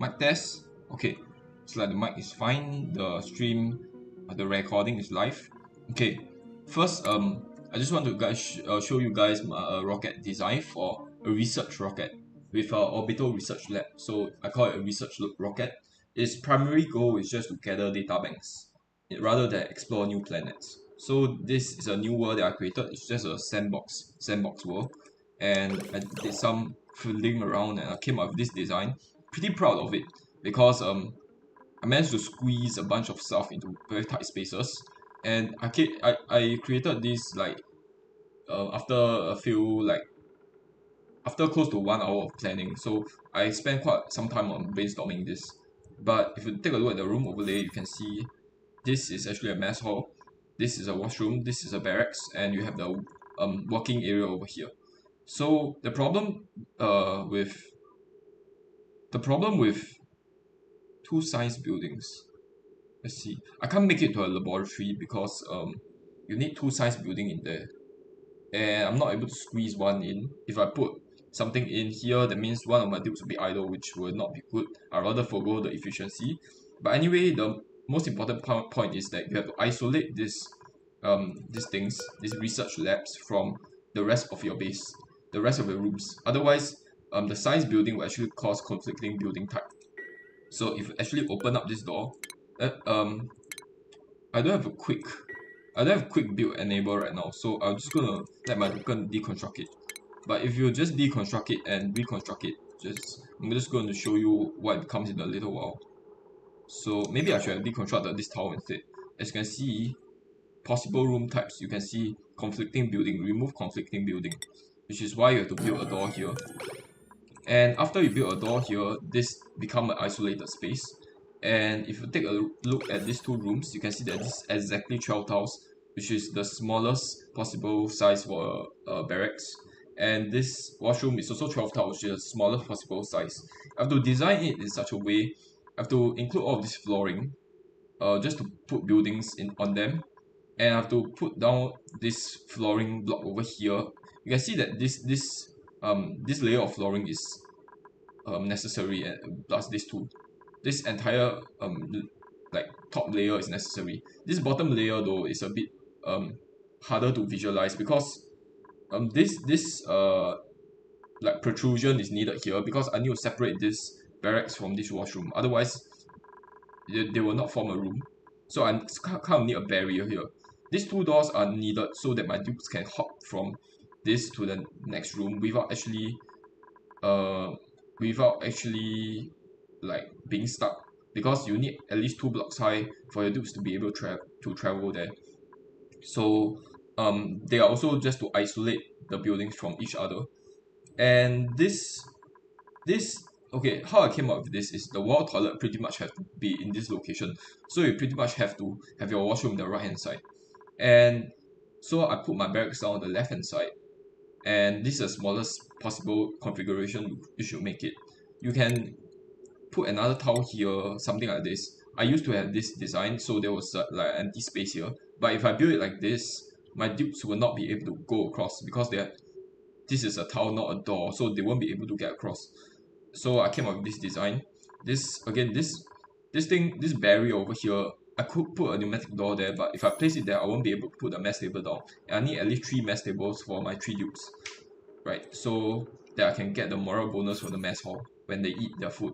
Mic test. Okay, it's like the mic is fine. The stream, the recording is live. Okay, first, I just want to show you guys my rocket design for a research rocket with our orbital research lab. So I call it a research rocket. Its primary goal is just to gather data banks, rather than explore new planets. So this is a new world that I created. It's just a sandbox world, and I did some fiddling around and I came up with this design. Pretty proud of it because I managed to squeeze a bunch of stuff into very tight spaces, and I created this like after a few like after close to 1 hour of planning. So I spent quite some time on brainstorming this. But if you take a look at the room overlay, you can see this is actually a mess hall. This is a washroom. This is a barracks, and you have the working area over here. So with the problem with two science buildings. Let's see. I can't make it to a laboratory because you need two science building in there, and I'm not able to squeeze one in. If I put something in here, that means one of my dupes will be idle, which will not be good. I'd rather forgo the efficiency. But anyway, the most important point is that you have to isolate these research labs from the rest of your base, the rest of the rooms. Otherwise, the science building will actually cause conflicting building type. So if you actually open up this door, uh, um, I don't have a quick build enable right now, so I'm just gonna let my token deconstruct it. But if you just deconstruct it and reconstruct it, I'm just going to show you what it becomes in a little while. So maybe I should have deconstructed this tower instead. As you can see, possible room types, you can see conflicting building, remove conflicting building, which is why you have to build a door here. And after you build a door here, this become an isolated space. And if you take a look at these two rooms, you can see that this is exactly 12 tiles, which is the smallest possible size for a barracks. And this washroom is also 12 tiles, which is the smallest possible size. I have to design it in such a way, I have to include all of this flooring, just to put buildings on them. And I have to put down this flooring block over here. You can see that this layer of flooring is necessary, and plus this entire like top layer is necessary. This bottom layer though is a bit harder to visualize because this like protrusion is needed here because I need to separate this barracks from this washroom. Otherwise, they will not form a room. So I kind of need a barrier here. These two doors are needed so that my dupes can hop from this to the next room uh without actually like being stuck, because you need at least 2 blocks high for your dupes to be able to travel there. So they are also just to isolate the buildings from each other. And this okay, how I came up with this is the wall toilet pretty much have to be in this location, so you pretty much have to have your washroom on the right hand side. And so I put my barracks down on the left hand side, and this is the smallest possible configuration you should make it. You can put another tile here, something like this. I used to have this design, so there was like empty space here. But if I build it like this, my dupes will not be able to go across because this is a tile, not a door, so they won't be able to get across. So I came up with this design. This barrier over here, I could put a pneumatic door there, but if I place it there, I won't be able to put a mess table down. And I need at least 3 mess tables for my 3 dupes, right? So that I can get the moral bonus from the mess hall when they eat their food.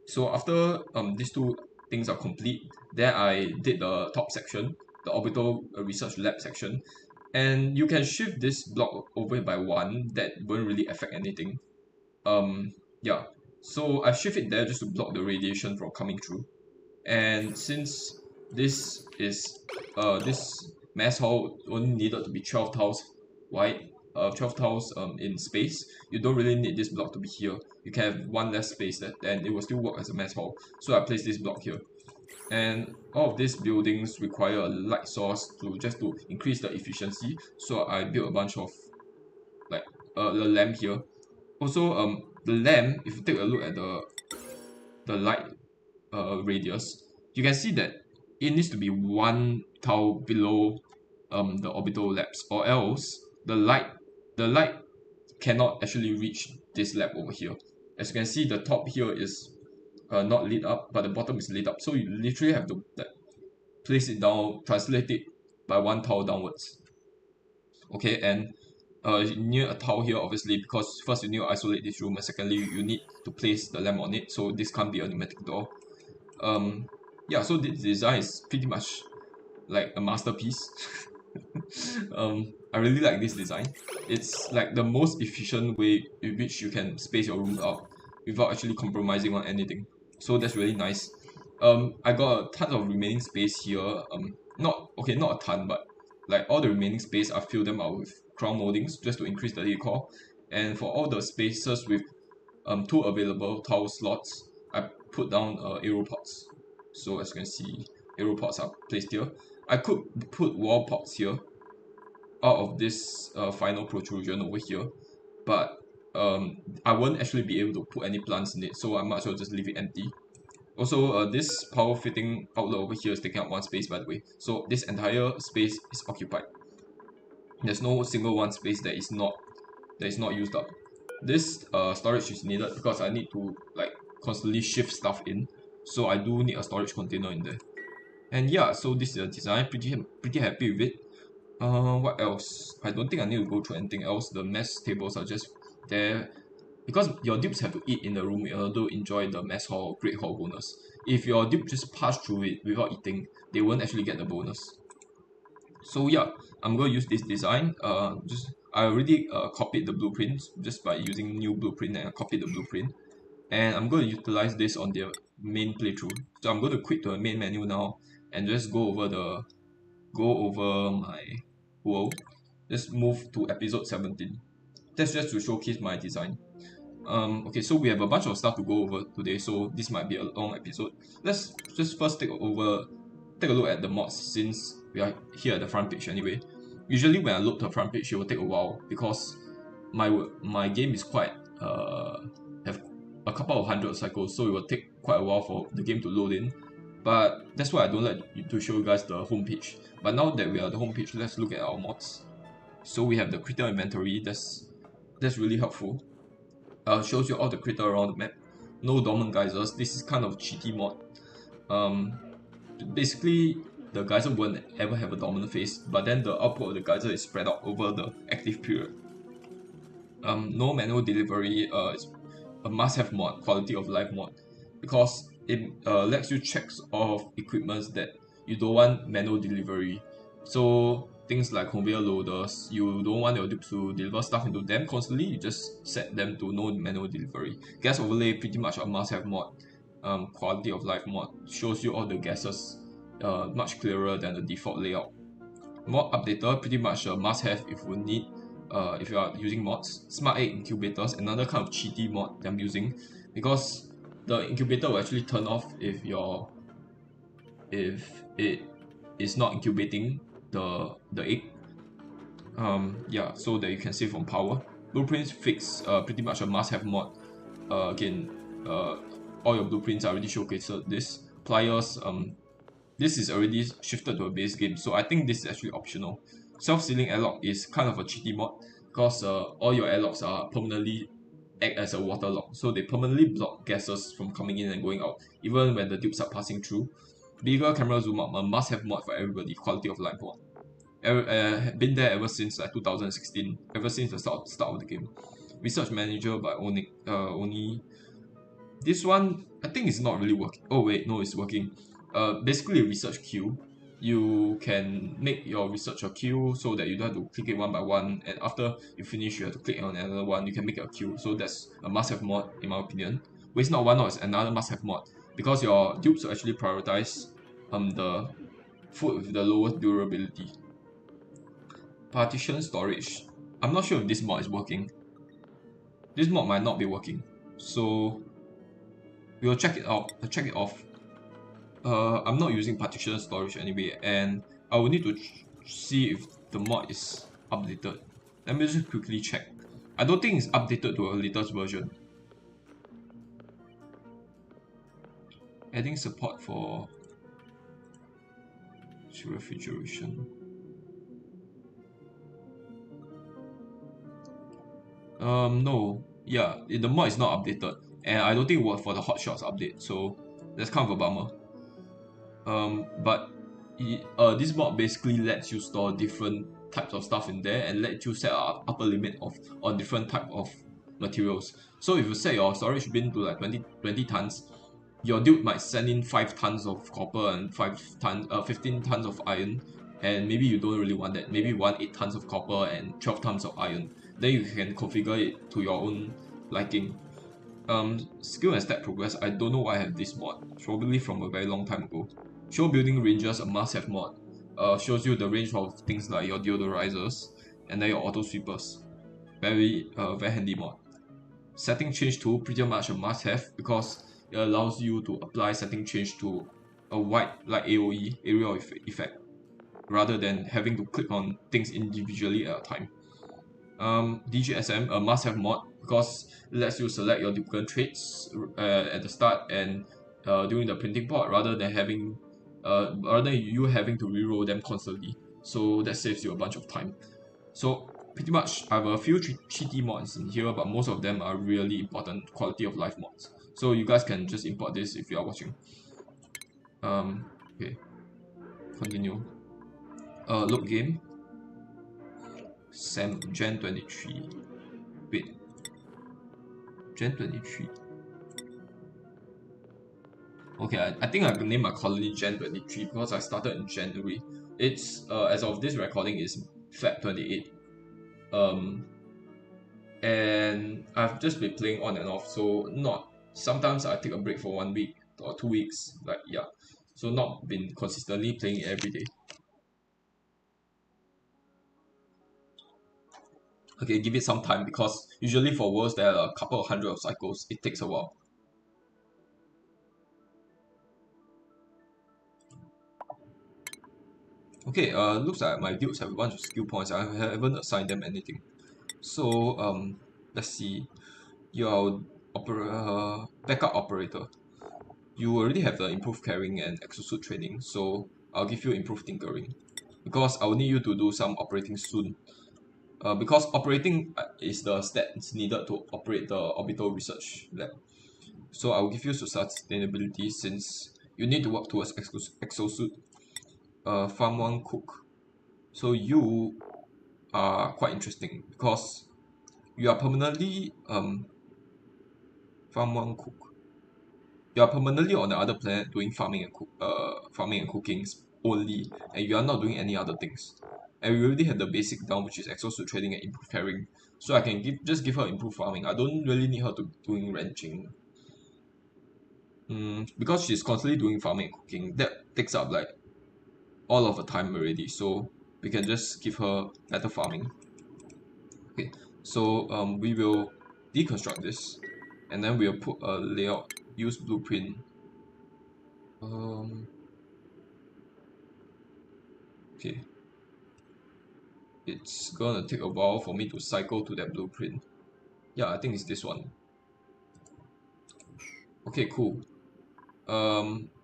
So after these two things are complete, then I did the top section, the orbital research lab section, and you can shift this block over by 1. That won't really affect anything. Yeah, so I shift it there just to block the radiation from coming through. And since this mass hall only needed to be 12 tiles wide, 12 tiles in space, you don't really need this block to be here. You can have one less space, and it will still work as a mass hall. So I place this block here. And all of these buildings require a light source to increase the efficiency. So I built a bunch of like the lamp here. Also, the lamp, if you take a look at the light radius, you can see that it needs to be 1 tile below the orbital labs, or else the light cannot actually reach this lab over here. As you can see, the top here is not lit up, but the bottom is lit up. So you literally have to like, place it down, translate it by one tile downwards. Okay, and you need a tile here obviously because first you need to isolate this room, and secondly you need to place the lamp on it. So this can't be a pneumatic door. Yeah, so this design is pretty much like a masterpiece. I really like this design. It's like the most efficient way in which you can space your room out without actually compromising on anything. So that's really nice. I got a ton of remaining space here. Not okay, not a ton, but like all the remaining space, I fill them out with crown moldings just to increase the decor. And for all the spaces with two available tile slots, I put down arrow pots. So as you can see, arrow pots are placed here. I could put wall pots here out of this final protrusion over here, but I won't actually be able to put any plants in it, so I might as well just leave it empty. Also, this power fitting outlet over here is taking up one space, by the way, so this entire space is occupied. There's no single one space that is not used up. This storage is needed because I need to like constantly shift stuff in, so I do need a storage container in there. And yeah, so this is the design. Pretty happy with it. What else? I don't think I need to go through anything else. The mess tables are just there because your dupes have to eat in the room in order to enjoy the mess hall, great hall bonus. If your dupe just pass through it without eating, they won't actually get the bonus. So yeah, I'm going to use this design. I already copied the blueprints just by using new blueprint, and I copied the blueprint. And I'm going to utilize this on the main playthrough. So I'm going to quit the main menu now and just go over my world. Just move to episode 17. That's just to showcase my design. Okay, so we have a bunch of stuff to go over today, so this might be a long episode. Let's just first take a look at the mods since we are here at the front page anyway. Usually when I load the front page, it will take a while because my game is quite have a couple of hundred cycles, so it will take quite a while for the game to load in. But that's why I don't like to show you guys the home page. But now that we are at the home page, let's look at our mods. So we have the critter inventory. That's really helpful. Shows you all the critter around the map. No dormant geysers. This is kind of cheaty mod. Basically the geyser won't ever have a dormant phase, but then the output of the geyser is spread out over the active period. No manual delivery is a must-have mod, quality of life mod, because it lets you check of equipments that you don't want manual delivery. So things like conveyor loaders, you don't want your dupes to deliver stuff into them constantly, you just set them to no manual delivery. Gas overlay, pretty much a must-have mod. Quality of life mod shows you all the gases much clearer than the default layout. Mod updater, pretty much a must-have if you are using mods. Smart egg incubators, another kind of cheaty mod that I'm using, because the incubator will actually turn off if it is not incubating the egg. Yeah, so that you can save on power. Blueprints fix, pretty much a must-have mod. Again, all your blueprints are already showcased this. Pliers, this is already shifted to a base game, so I think this is actually optional. Self-sealing airlock is kind of a cheaty mod because all your airlocks are permanently act as a water lock, so they permanently block gases from coming in and going out, even when the dupes are passing through. Bigger camera zoom out, a must-have mod for everybody. Quality of life mod. Been there ever since like 2016, ever since the start of the game. Research manager by Oni. This one I think is not really working. Oh wait, no, it's working. Basically a research queue. You can make your research a queue so that you don't have to click it one by one, and after you finish you have to click on another one. You can make it a queue, so that's a must-have mod in my opinion. Waste not one not is another must-have mod because your dupes will actually prioritize the food with the lowest durability. Partition storage. I'm not sure if this mod is working. This mod might not be working, so we'll check it out. Check it off. I'm not using partition storage anyway, and I will need to see if the mod is updated. Let me just quickly check. I don't think it's updated to a latest version. Adding support for refrigeration. No. Yeah, the mod is not updated. and I don't think it worked for the hotshots update, so that's kind of a bummer. But this mod basically lets you store different types of stuff in there and let you set an upper limit of on different type of materials. So if you set your storage bin to like 20 tons, your dude might send in 5 tons of copper and 15 tons of iron, and maybe you don't really want that. Maybe you want 8 tons of copper and 12 tons of iron. Then you can configure it to your own liking. Skill and stat progress, I don't know why I have this mod, probably from a very long time ago. Show building ranges, a must-have mod. Shows you the range of things like your deodorizers and then your auto sweepers. Very handy mod. Setting change tool, pretty much a must-have because it allows you to apply setting change to a wide, like AOE, area of effect, rather than having to click on things individually at a time. DGSM, a must-have mod because it lets you select your duplicate traits at the start and during the printing part rather than you having to reroll them constantly. So that saves you a bunch of time. So pretty much I have a few cheaty mods in here, but most of them are really important quality of life mods. So you guys can just import this if you are watching. Okay, continue. Load game. Gen 23. Wait, Gen 23. Okay, I think I can name my colony Gen 23 because I started in January. It's as of this recording is Feb 28. And I've just been playing on and off, so not sometimes I take a break for 1 week or 2 weeks, like yeah. So not been consistently playing it every day. Okay, give it some time because usually for worlds there are a couple of hundred of cycles. It takes a while. Okay, looks like my dudes have a bunch of skill points. I haven't assigned them anything. So let's see. Your backup operator. You already have the improved carrying and exosuit training, so I'll give you improved tinkering because I will need you to do some operating soon. Because operating is the stats needed to operate the orbital research lab. So I will give you sustainability since you need to work towards exosuit. Farm one cook. So you are quite interesting because you are permanently farm one cook. You are permanently on the other planet doing farming and cooking only, and you are not doing any other things. And we already have the basic down, which is exosuit trading and improved carrying. So I can give her improved farming. I don't really need her to doing ranching. Because she's constantly doing farming and cooking, that takes up like all of her time already. So we can just give her better farming. Okay, so we will deconstruct this, and then we'll put a layout, use blueprint. Okay, it's gonna take a while for me to cycle to that blueprint. Yeah, I think it's this one. Okay, cool.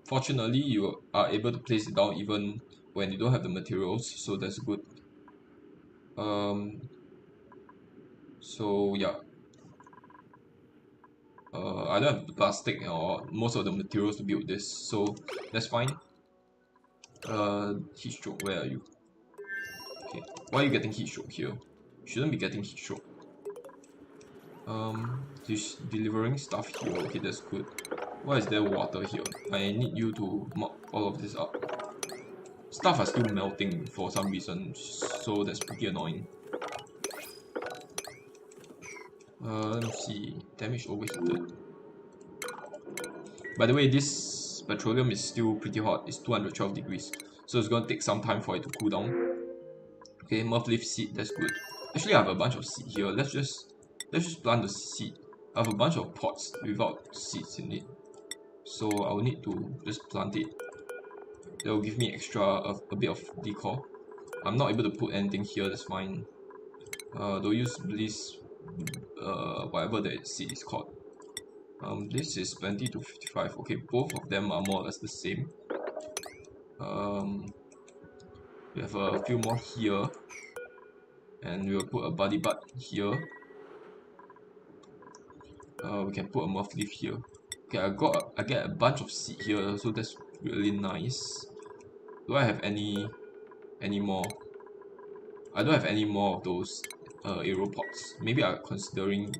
Fortunately, you are able to place it down even when you don't have the materials, so that's good. So yeah. I don't have the plastic or most of the materials to build this, so that's fine. Heat stroke, where are you? Okay, why are you getting heat stroke here? Shouldn't be getting heat stroke. Delivering stuff here. Okay, that's good. Why is there water here? I need you to mop all of this up. Stuff are still melting for some reason, so that's pretty annoying. Let me see. Damage overheated. By the way, this petroleum is still pretty hot. It's 212 degrees, so it's gonna take some time for it to cool down. Okay, Murph leaf seed. That's good. Actually, I have a bunch of seed here. Let's just plant the seed. I have a bunch of pots without seeds in it, so I will need to just plant it. That will give me extra a bit of decor. I'm not able to put anything here. That's fine. Don't use bliss. Whatever that seed is called. This is 20 to 55. Okay, both of them are more or less the same. We have a few more here, and we'll put a buddy bud here. We can put a muff leaf here. Okay, I get a bunch of seed here, so that's really nice. Do I have any more? I don't have any more of those arrow pots. Maybe I consider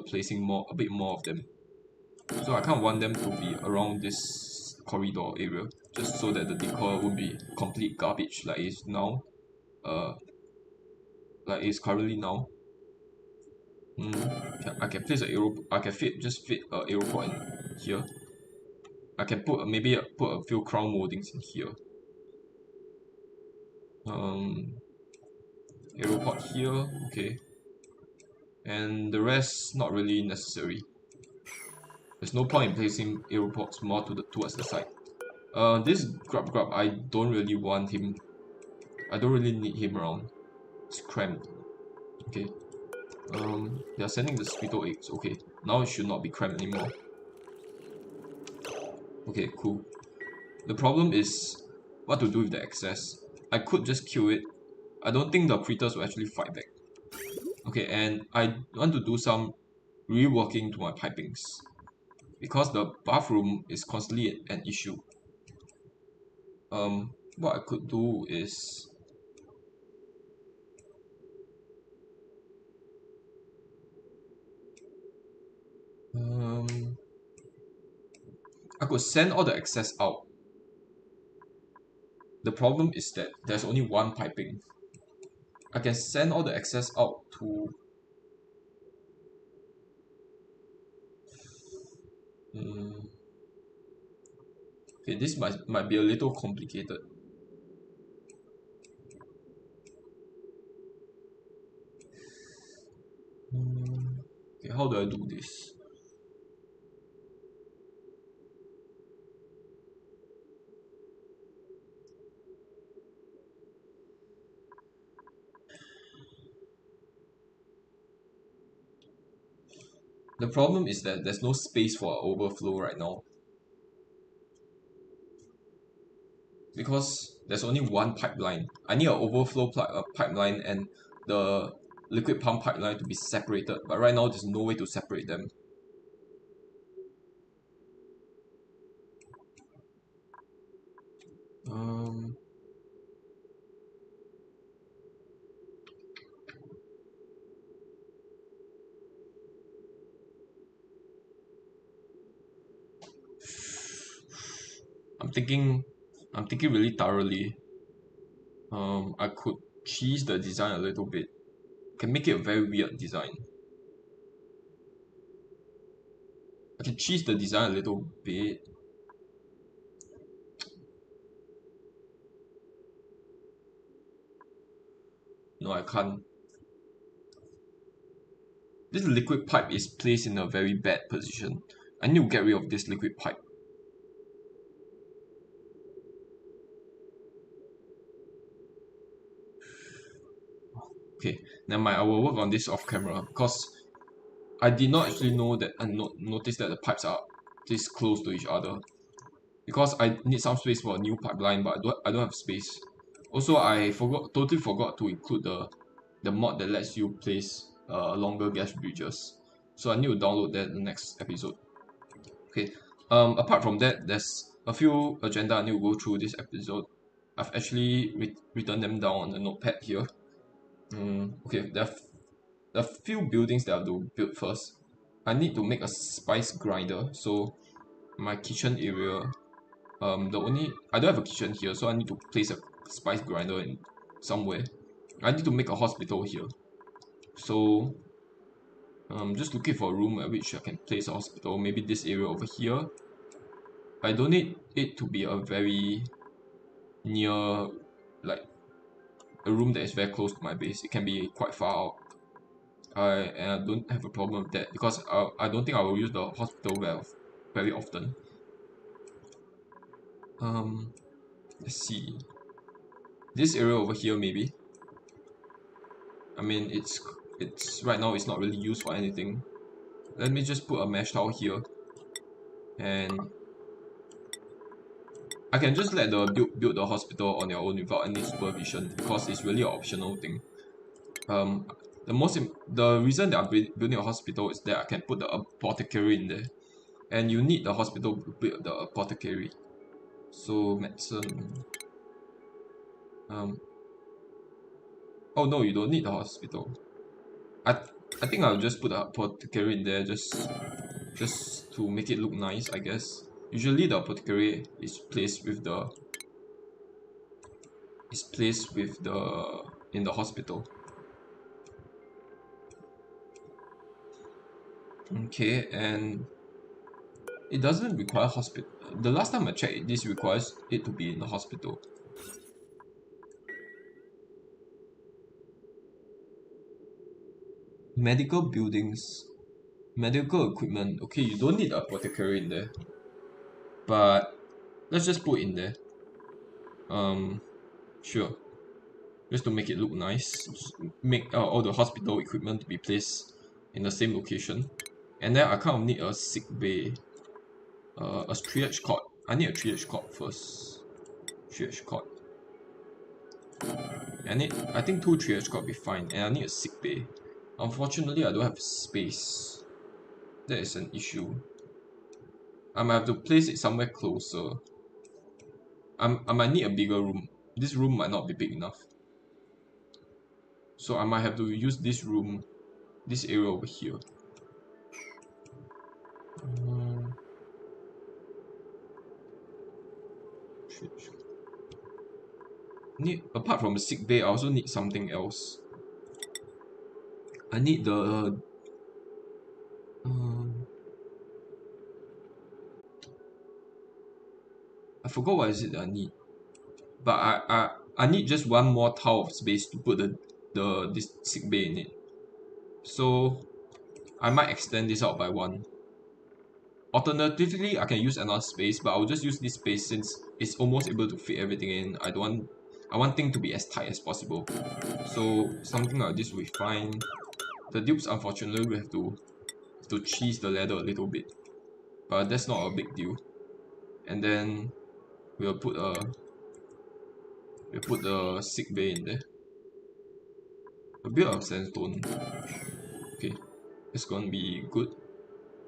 placing a bit more of them. So I kind of want them to be around this corridor area, just so that the decor won't be complete garbage like it's now. Uh, like it's currently now. I can place an arrow. I can fit a arrow pot in here. I can put a few crown moldings in here. Um, arrow pot here. Okay, and the rest not really necessary. There's no point in placing arrow pots more towards the side. This grub I don't really want him. I don't really need him around. It's cramped. Okay. They are sending the mosquito eggs. Okay, now it should not be cramped anymore. Okay, cool. The problem is what to do with the excess. I could just kill it. I don't think the critters will actually fight back. Okay, and I want to do some reworking to my pipings because the bathroom is constantly an issue. What I could do is I could send all the excess out. The problem is that there's only one piping. I can send all the excess out to okay, this might be a little complicated. Okay, how do I do this? The problem is that there's no space for overflow right now. Because there's only one pipeline. I need an overflow pipeline and the liquid pump pipeline to be separated. But right now there's no way to separate them. I'm thinking really thoroughly. I could cheese the design a little bit. Can make it a very weird design. I can cheese the design a little bit. No, I can't. This liquid pipe is placed in a very bad position. I need to get rid of this liquid pipe. Okay, never mind. I will work on this off camera because I did not actually know that and notice that the pipes are this close to each other. Because I need some space for a new pipeline, but I don't have space. Also, I totally forgot to include the mod that lets you place longer gas bridges. So I need to download that in the next episode. Okay. Apart from that, there's a few agenda I need to go through this episode. I've actually written them down on the notepad here. Okay, there are a few buildings that I have to build first. I need to make a spice grinder. So my kitchen area, I don't have a kitchen here, so I need to place a spice grinder in somewhere. I need to make a hospital here. So I'm just looking for a room at which I can place a hospital. Maybe this area over here. I don't need it to be a very near, like a room that is very close to my base. It can be quite far out. And I don't have a problem with that because I don't think I will use the hospital very often. Let's see. This area over here maybe. I mean it's right now it's not really used for anything. Let me just put a mesh towel here. And I can just let the build the hospital on their own without any supervision because it's really an optional thing. the reason that I'm building a hospital is that I can put the apothecary in there, and you need the hospital to build the apothecary. So medicine. Um. Oh no, you don't need the hospital. I I think I'll just put the apothecary in there just to make it look nice, I guess. Usually the apothecary is placed with the in the hospital. Okay, and it doesn't require hospital. The last time I checked, this requires it to be in the hospital. Medical buildings, medical equipment. Okay, you don't need a apothecary in there, but let's just put in there. Sure. Just to make it look nice, just make all the hospital equipment to be placed in the same location. And then I kind of need a sick bay, a triage cot. I need a triage cot first. Triage cot. I think two triage cot be fine, and I need a sick bay. Unfortunately, I don't have space. That is an issue. I might have to place it somewhere closer. I might need a bigger room. This room might not be big enough. So I might have to use this room, this area over here. Um, need apart from the sick bay, I also need something else. I need the um, I forgot what is it that I need, but I need just one more tile of space to put this sick bay in it. So I might extend this out by one. Alternatively, I can use another space, but I'll just use this space since it's almost able to fit everything in. I want things to be as tight as possible. So something like this will be fine. The dupes unfortunately we have to cheese the ladder a little bit, but that's not a big deal. And then we'll put the sick bay in there. A bit of sandstone. Okay, it's gonna be good.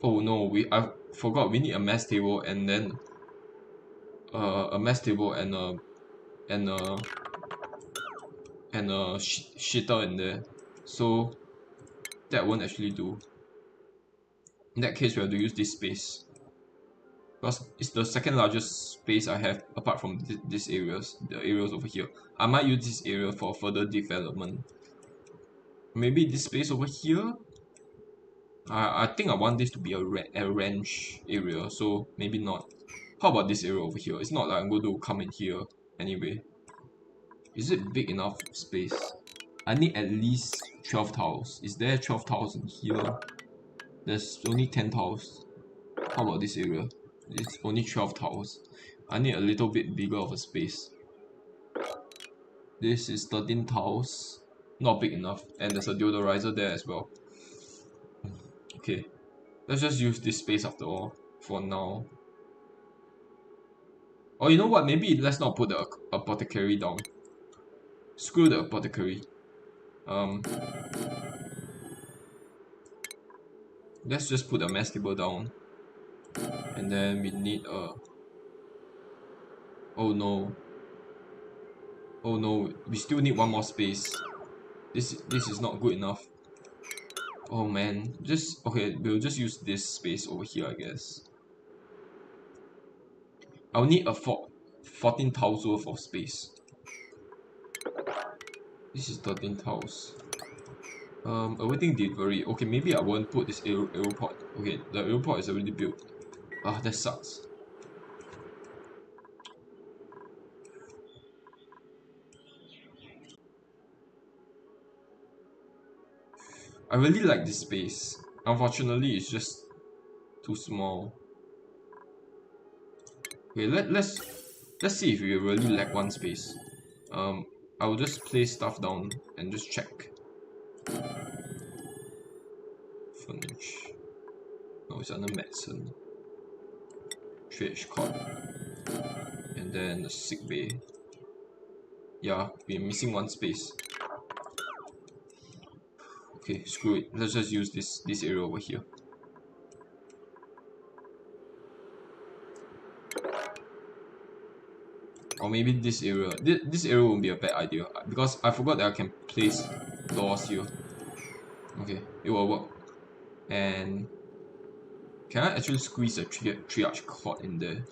Oh no, I forgot we need a mess table and then a mess table and a shitter in there. So that won't actually do. In that case, we have to use this space because it's the second largest space I have apart from these areas, the areas over here. I might use this area for further development. Maybe this space over here. I think I want this to be a ranch area, so maybe not. How about this area over here? It's not like I'm going to come in here anyway. Is it big enough space? I need at least 12 tiles. Is there 12 tiles in here? There's only 10 tiles. How about this area? It's only 12 tiles. I need a little bit bigger of a space. This is 13 tiles. Not big enough. And there's a deodorizer there as well. Okay. Let's just use this space after all. For now. Oh, you know what? Maybe let's not put the apothecary down. Screw the apothecary. Um, let's just put the mass table down. And then we need a... Oh no. Oh no, we still need one more space. This is not good enough. Oh man, okay, we'll just use this space over here, I guess. I'll need a 14 tiles worth of space. This is 13 tiles. Awaiting delivery. Okay, maybe I won't put this aeroport. Okay, the aeroport is already built. Ah, that sucks. I really like this space. Unfortunately, it's just too small. Okay, let's see if we really lack one space. I will just place stuff down and just check. Furnish. No, it's under medicine. Triage cot. And then the sick bay. Yeah, we're missing one space. Okay, screw it. Let's just use this area over here. Or maybe this area. This area won't be a bad idea because I forgot that I can place doors here. Okay, it will work. And can I actually squeeze a triage cord in there?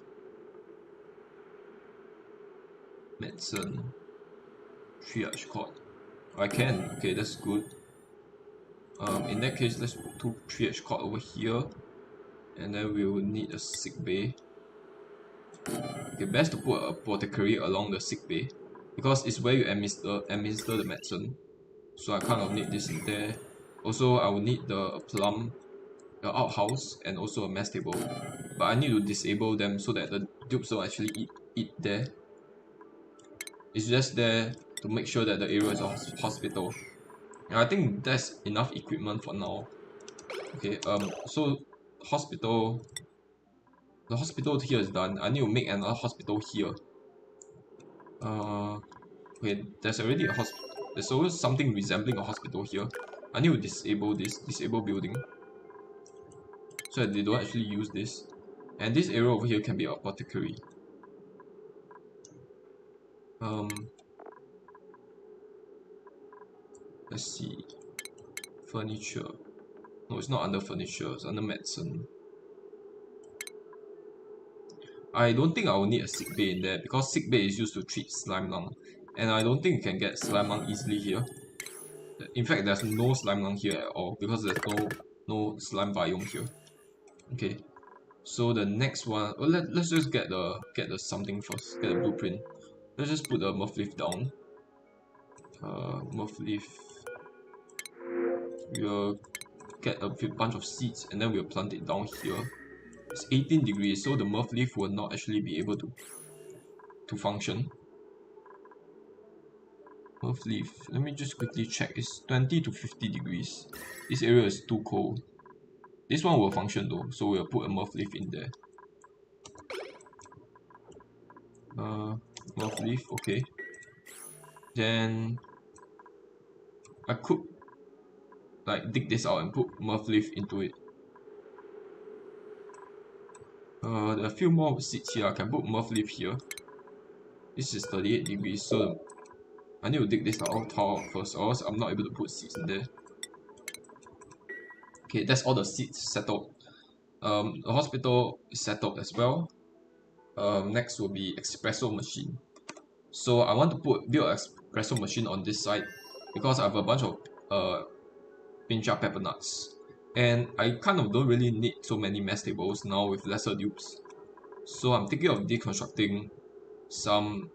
Medicine. Triage cord. I can. Okay, that's good. In that case, let's put 2 triage cord over here. And then we will need a sick bay. Okay, best to put a apothecary along the sick bay because it's where you administer the medicine. So I kind of need this in there. Also, I will need the plum, the outhouse, and also a mess table. But I need to disable them so that the dupes don't actually eat there. It's just there to make sure that the area is a hospital. And I think that's enough equipment for now. Okay, so hospital, the hospital here is done. I need to make another hospital here. Okay, there's already a hospital. There's always something resembling a hospital here. I need to disable this, disable building, so that they don't actually use this. And this area over here can be apothecary. Let's see. Furniture. No, it's not under furniture, it's under medicine. I don't think I will need a sick bay in there because sick bay is used to treat slime lung. And I don't think you can get slime lung easily here. In fact, there's no slime lung here at all because there's no slime biome here. Okay. So the next one, well, let's just get the something first, get the blueprint. Let's just put the muff leaf down. Muff leaf. We'll get a bunch of seeds and then we'll plant it down here. It's 18 degrees, so the muff leaf will not actually be able to function. Muff leaf. Let me just quickly check. It's 20 to 50 degrees. This area is too cold. This one will function though, so we'll put a muff leaf in there. Muff leaf, okay. Then I could like dig this out and put muff leaf into it. There are a few more seeds here. I can put muff leaf here. This is 38 degrees, so I need to dig this out first, or else I'm not able to put seeds in there. Okay, that's all the seeds settled. The hospital is settled as well. Next will be espresso machine. So I want to build an espresso machine on this side because I have a bunch of pincha pepper nuts. And I kind of don't really need so many mess tables now with lesser dupes. So I'm thinking of deconstructing some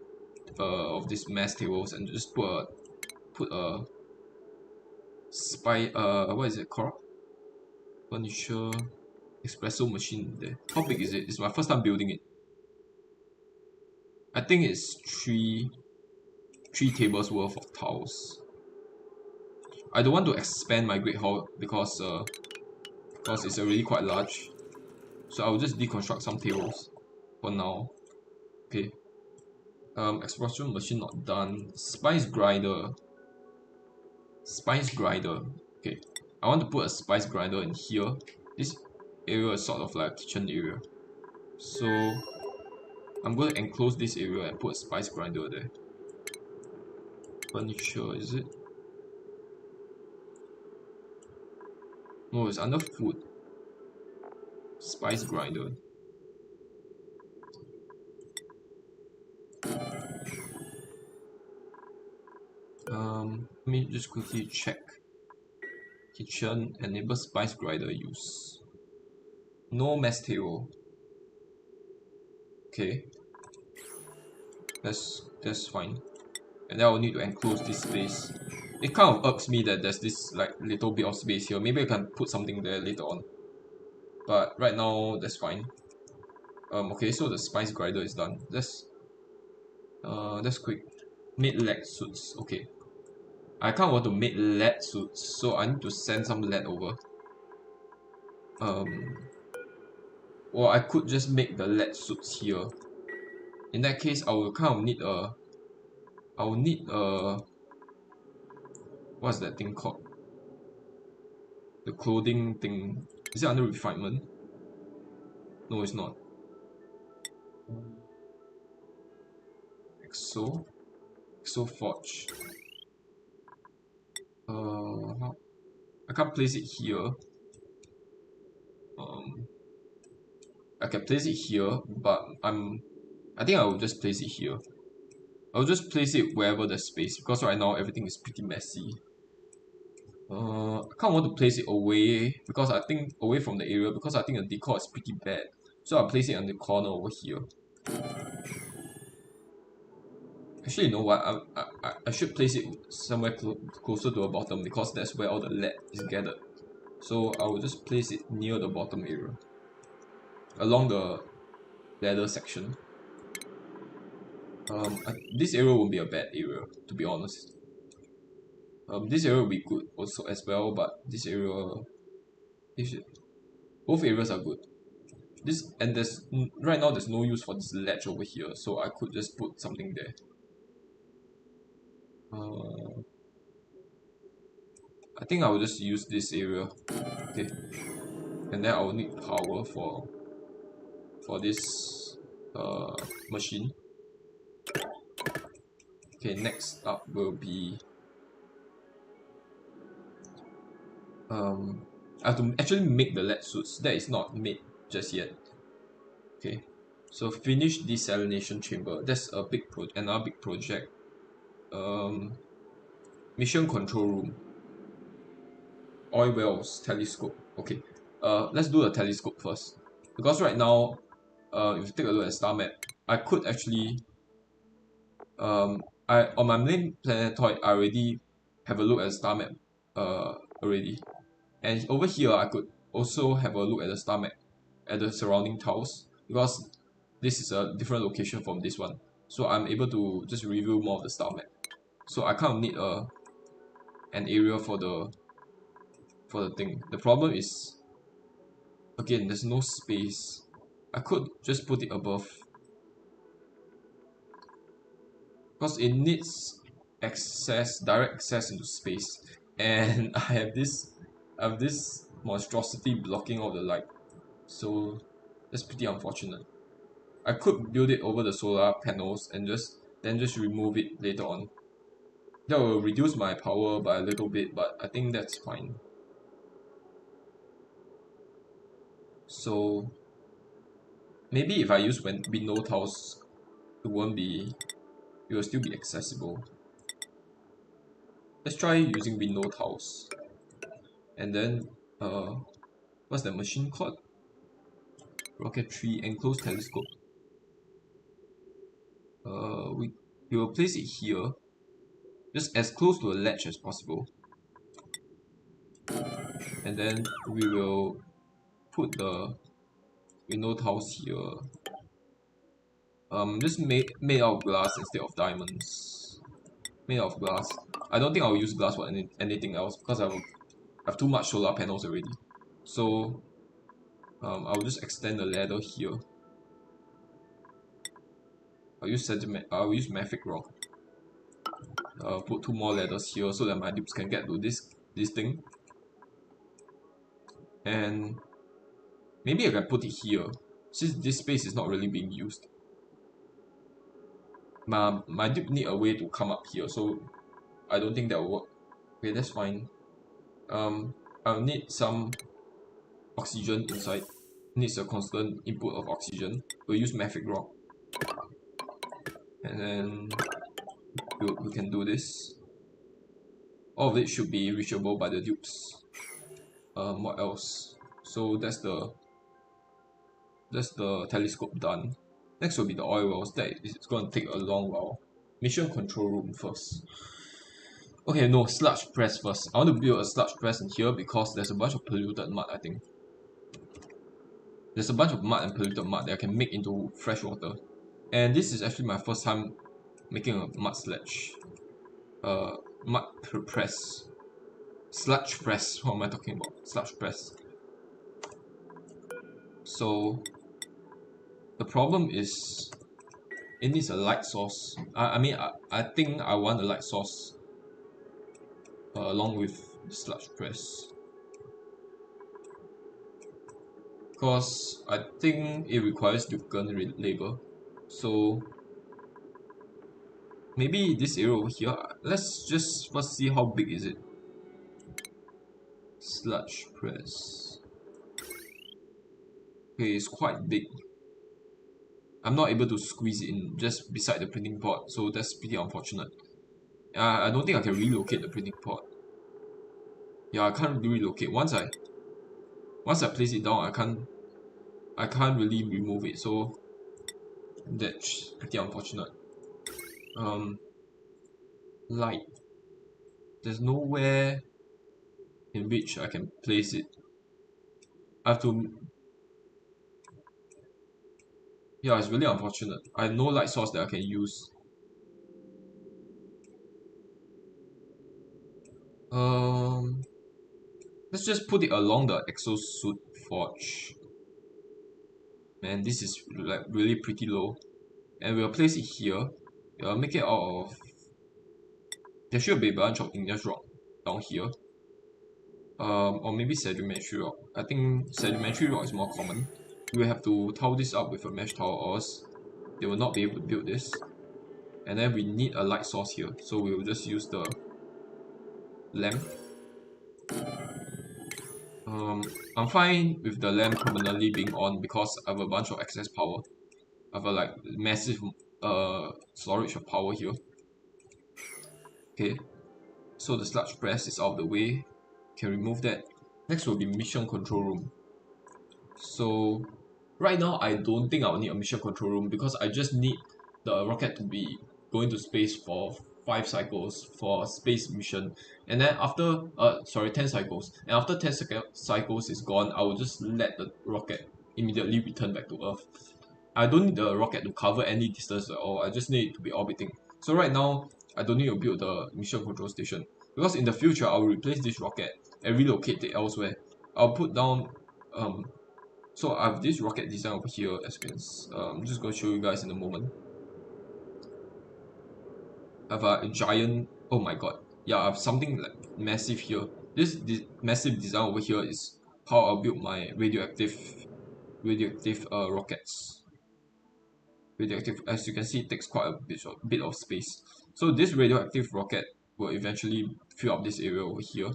of these mess tables and just put a what is it called? Furniture espresso machine there. How big is it? It's my first time building it. I think it's three tables worth of tiles. I don't want to expand my great hall because it's already quite large. So I will just deconstruct some tables for now. Okay. Extraction machine not done. Spice grinder. Spice grinder. Okay. I want to put a spice grinder in here. This area is sort of like a kitchen area. So I'm going to enclose this area and put a spice grinder there. Furniture, is it? No, it's under food. Spice grinder. Let me just quickly check. Kitchen, enable spice grinder use. No mess table. Okay. That's fine. And then I'll need to enclose this space. It kind of irks me that there's this like little bit of space here. Maybe I can put something there later on. But right now that's fine. Okay, so the spice grinder is done. That's quick. Made lead suits. Okay. I kind of want to make lead suits, so I need to send some lead over. Or I could just make the lead suits here. In that case, I will kind of need a. I will need a. What's that thing called? The clothing thing, is it under refinement? No, it's not. Exo Forge. I can't place it here. I can place it here, but I think I will just place it here. I'll just place it wherever there's space because right now everything is pretty messy. I can't want to place it away because I think away from the area because I think the decor is pretty bad. So I'll place it on the corner over here. Actually, you know what? I should place it somewhere closer to the bottom because that's where all the lead is gathered. So I will just place it near the bottom area, along the ladder section. This area won't be a bad area, to be honest. This area will be good also as well, but this area, both areas are good. Right now there's no use for this ledge over here, so I could just put something there. I think I will just use this area. Okay, and then I will need power for this machine. Okay, next up will be I have to actually make the lead suits. That is not made just yet. Okay, so finish desalination chamber. That's a another big project. Mission control room. Oil wells, telescope. Okay, let's do the telescope first. Because right now, if you take a look at star map, I could actually, on my main planetoid, I already have a look at the star map, already. And over here, I could also have a look at the star map, at the surrounding tiles, because this is a different location from this one. So I'm able to just review more of the star map. So I kind of need an area for the thing. The problem is, again, there's no space. I could just put it above, because it needs direct access into space, and I have this monstrosity blocking all the light. So that's pretty unfortunate. I could build it over the solar panels and just remove it later on. That will reduce my power by a little bit, but I think that's fine. So maybe if I use window tiles, it will still be accessible. Let's try using window tiles. And then what's that machine called? Rocketry enclosed telescope. We will place it here, just as close to the ledge as possible. And then we will put the window tiles here. Just made out of glass instead of diamonds. Made out of glass. I don't think I'll use glass for anything else because I have too much solar panels already. So I'll just extend the ladder here. I'll use mafic rock. Put 2 more ladders here so that my dupes can get to this thing. And maybe I can put it here, since this space is not really being used. My dupe need a way to come up here, so I don't think that will work. Okay, that's fine. I'll need some oxygen inside. Needs a constant input of oxygen. We'll use mafic rock. And then we can do this. All of it should be reachable by the dupes. What else? So that's the telescope done. Next will be the oil wells. That is going to take a long while. Mission control room first. Okay, no, sludge press first. I want to build a sludge press in here because there's a bunch of polluted mud, I think. There's a bunch of mud and polluted mud that I can make into fresh water. And this is actually my first time making a mud sledge. Mud press. Sludge press. What am I talking about? Sludge press. So the problem is it needs a light source. I think I want a light source along with the sludge press. because I think it requires duplicate labor. So maybe this area over here, let's just first see how big is it. Sludge press. Okay, it's quite big. I'm not able to squeeze it in just beside the printing pod, so that's pretty unfortunate. I don't think I can relocate the printing pod. Yeah, I can't relocate. Once I place it down, I can't really remove it, so that's pretty unfortunate. Um, light. There's nowhere in which I can place it. I have to. Yeah, it's really unfortunate. I have no light source that I can use. Um, let's just put it along the exosuit forge. Man, this is like really pretty low. And we'll place it here. We'll make it out of. There should be a bunch of igneous rock down here. Or maybe sedimentary rock. I think sedimentary rock is more common. We have to tile this up with a mesh tile, or else they will not be able to build this. And then we need a light source here, so we will just use the lamp. I'm fine with the lamp permanently being on because I have a bunch of excess power. I have a like massive storage of power here. Okay, so the sludge press is out of the way. Can remove that. Next will be mission control room. So right now I don't think I'll need a mission control room because I just need the rocket to be going to space for 5 cycles for a space mission, and then after 10 cycles, and after 10 cycles is gone, I will just let the rocket immediately return back to Earth. I don't need the rocket to cover any distance at all. I just need it to be orbiting. So right now I don't need to build the mission control station because in the future I'll replace this rocket and relocate it elsewhere. I'll put down um so I have this rocket design over here as you can I'm just going to show you guys in a moment. I have a giant, oh my god, yeah, I have something like massive here. This massive design over here is how I'll build my radioactive rockets. Radioactive, as you can see, it takes quite a bit of space. So this radioactive rocket will eventually fill up this area over here,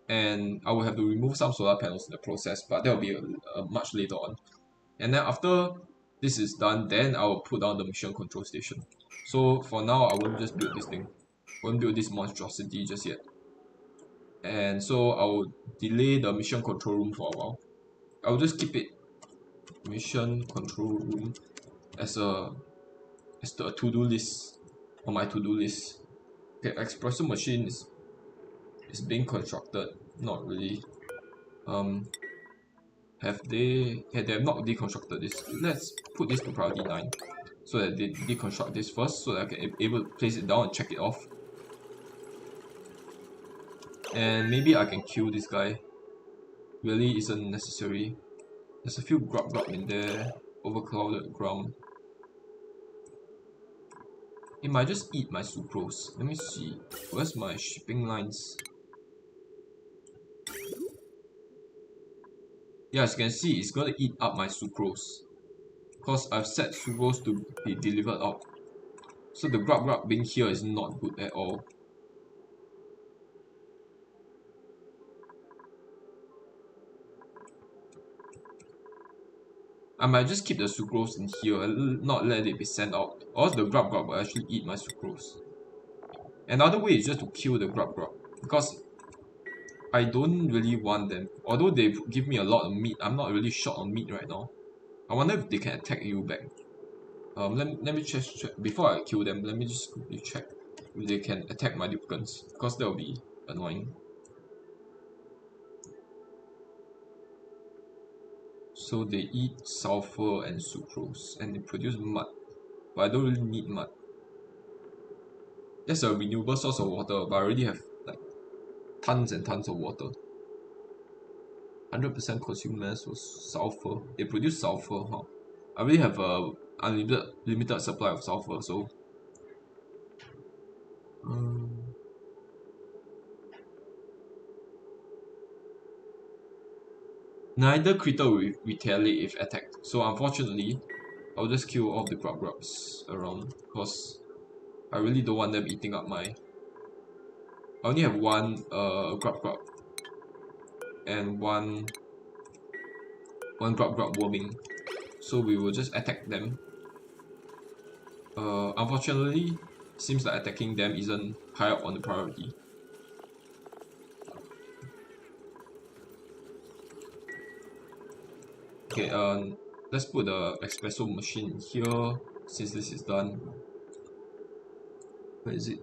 and I will have to remove some solar panels in the process, but that will be much later on. And then after this is done, then I will put down the mission control station. So for now, I won't just build this thing. Won't build this monstrosity just yet. And so I will delay the mission control room for a while. I will just keep it mission control room as a to-do list on my to-do list. Okay, espresso machine is being constructed. Not really. Um, they have not deconstructed this. Let's put this to priority 9 so that they deconstruct this first so that I can able to place it down and check it off. And maybe I can kill this guy. Really isn't necessary. There's a few grub in there. Overclouded ground. It might just eat my sucrose. Let me see. Where's my shipping lines? Yeah, as you can see, it's gonna eat up my sucrose. Because I've set sucrose to be delivered out. So the grub being here is not good at all. I might just keep the sucrose in here and not let it be sent out. Or else the grub will actually eat my sucrose. Another way is just to kill the grub because I don't really want them. Although they give me a lot of meat, I'm not really short on meat right now. I wonder if they can attack you back. Let me check before I kill them. Let me just quickly check if they can attack my duplicates because that will be annoying. So they eat sulfur and sucrose and they produce mud, but I don't really need mud. That's a renewable source of water, but I already have like tons and tons of water. 100% consumed mass was sulfur. They produce sulfur, huh? I really have a limited supply of sulfur, so um, Neither creature will retaliate if attacked. So unfortunately, I'll just kill all the grubs around because I really don't want them eating up my. I only have one grub and one grub worming. So we will just attack them. Unfortunately, seems like attacking them isn't high up on the priority. Okay, let's put the espresso machine here since this is done. Where is it?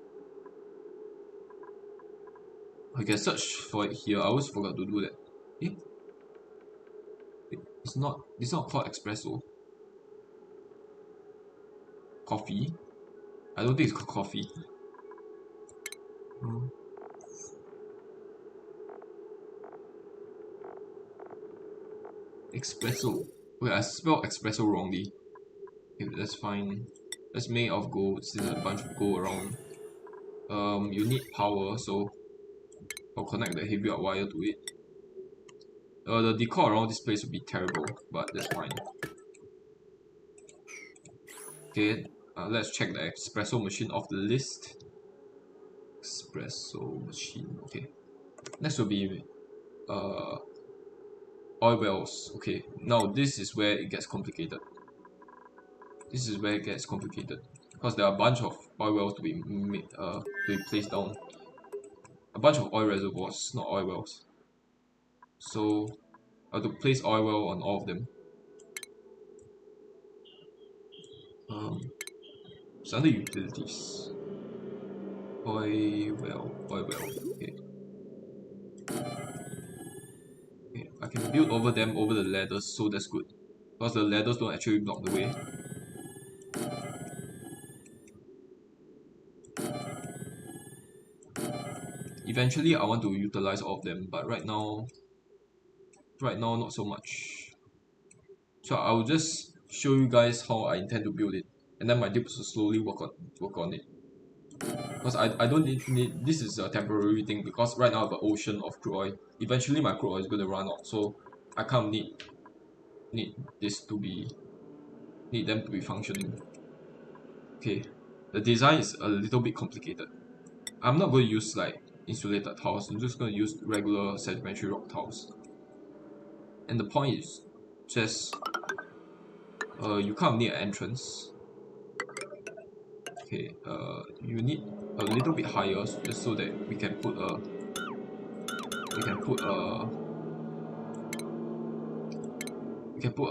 I can search for it here. I always forgot to do that. Eh? It's not called espresso. Coffee? I don't think it's called coffee. Hmm. Espresso. Wait, I spelled espresso wrongly. Okay, that's fine. That's made of gold. There's a bunch of gold around. You need power, so I'll connect the heavy wire to it. The decor around this place would be terrible, but that's fine. Okay, let's check the espresso machine off the list. Espresso machine. Okay. Next will be uh oil wells. Okay. Now this is where it gets complicated. This is where it gets complicated because there are a bunch of oil wells to be made, to be placed down. A bunch of oil reservoirs, not oil wells. So I have to place oil well on all of them. It's under utilities. Oil well, oil well. Okay. Okay, I can build over them over the ladders, so that's good. Because the ladders don't actually block the way. Eventually I want to utilize all of them, but right now not so much. So I will just show you guys how I intend to build it. And then my dips will slowly work on it. Because I don't need this is a temporary thing because right now I have an ocean of crude oil. Eventually my crude oil is gonna run out, so I can't need this to be need them to be functioning. Okay. The design is a little bit complicated. I'm not going to use like insulated tiles, I'm just going to use regular sedimentary rock tiles. And the point is just you can't need an entrance. Okay, you need a little bit higher just so that we can put a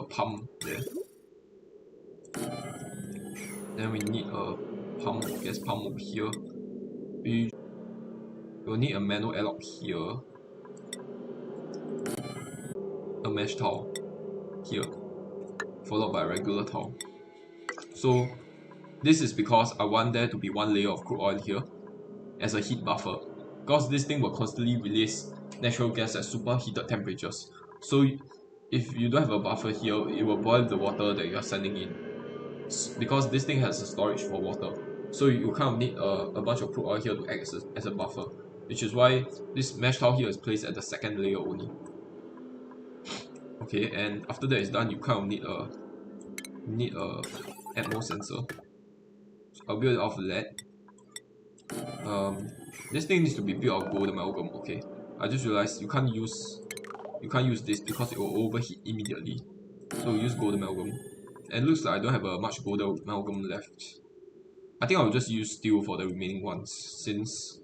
pump there. Then we need a gas pump over here. We will need a manual airlock here. A mesh tile here, followed by a regular tile. So this is because I want there to be one layer of crude oil here as a heat buffer. Because this thing will constantly release natural gas at super heated temperatures. So if you don't have a buffer here, it will boil the water that you are sending in. Because this thing has a storage for water. So you kind of need a bunch of crude oil here to act as a buffer. Which is why this mesh tile here is placed at the second layer only. Okay, and after that is done, you kind of need a atmo sensor. So I'll build it off lead. This thing needs to be built of gold amalgam. Okay, I just realized you can't use this because it will overheat immediately. So use gold amalgam. And it looks like I don't have much gold amalgam left. I think I'll just use steel for the remaining ones since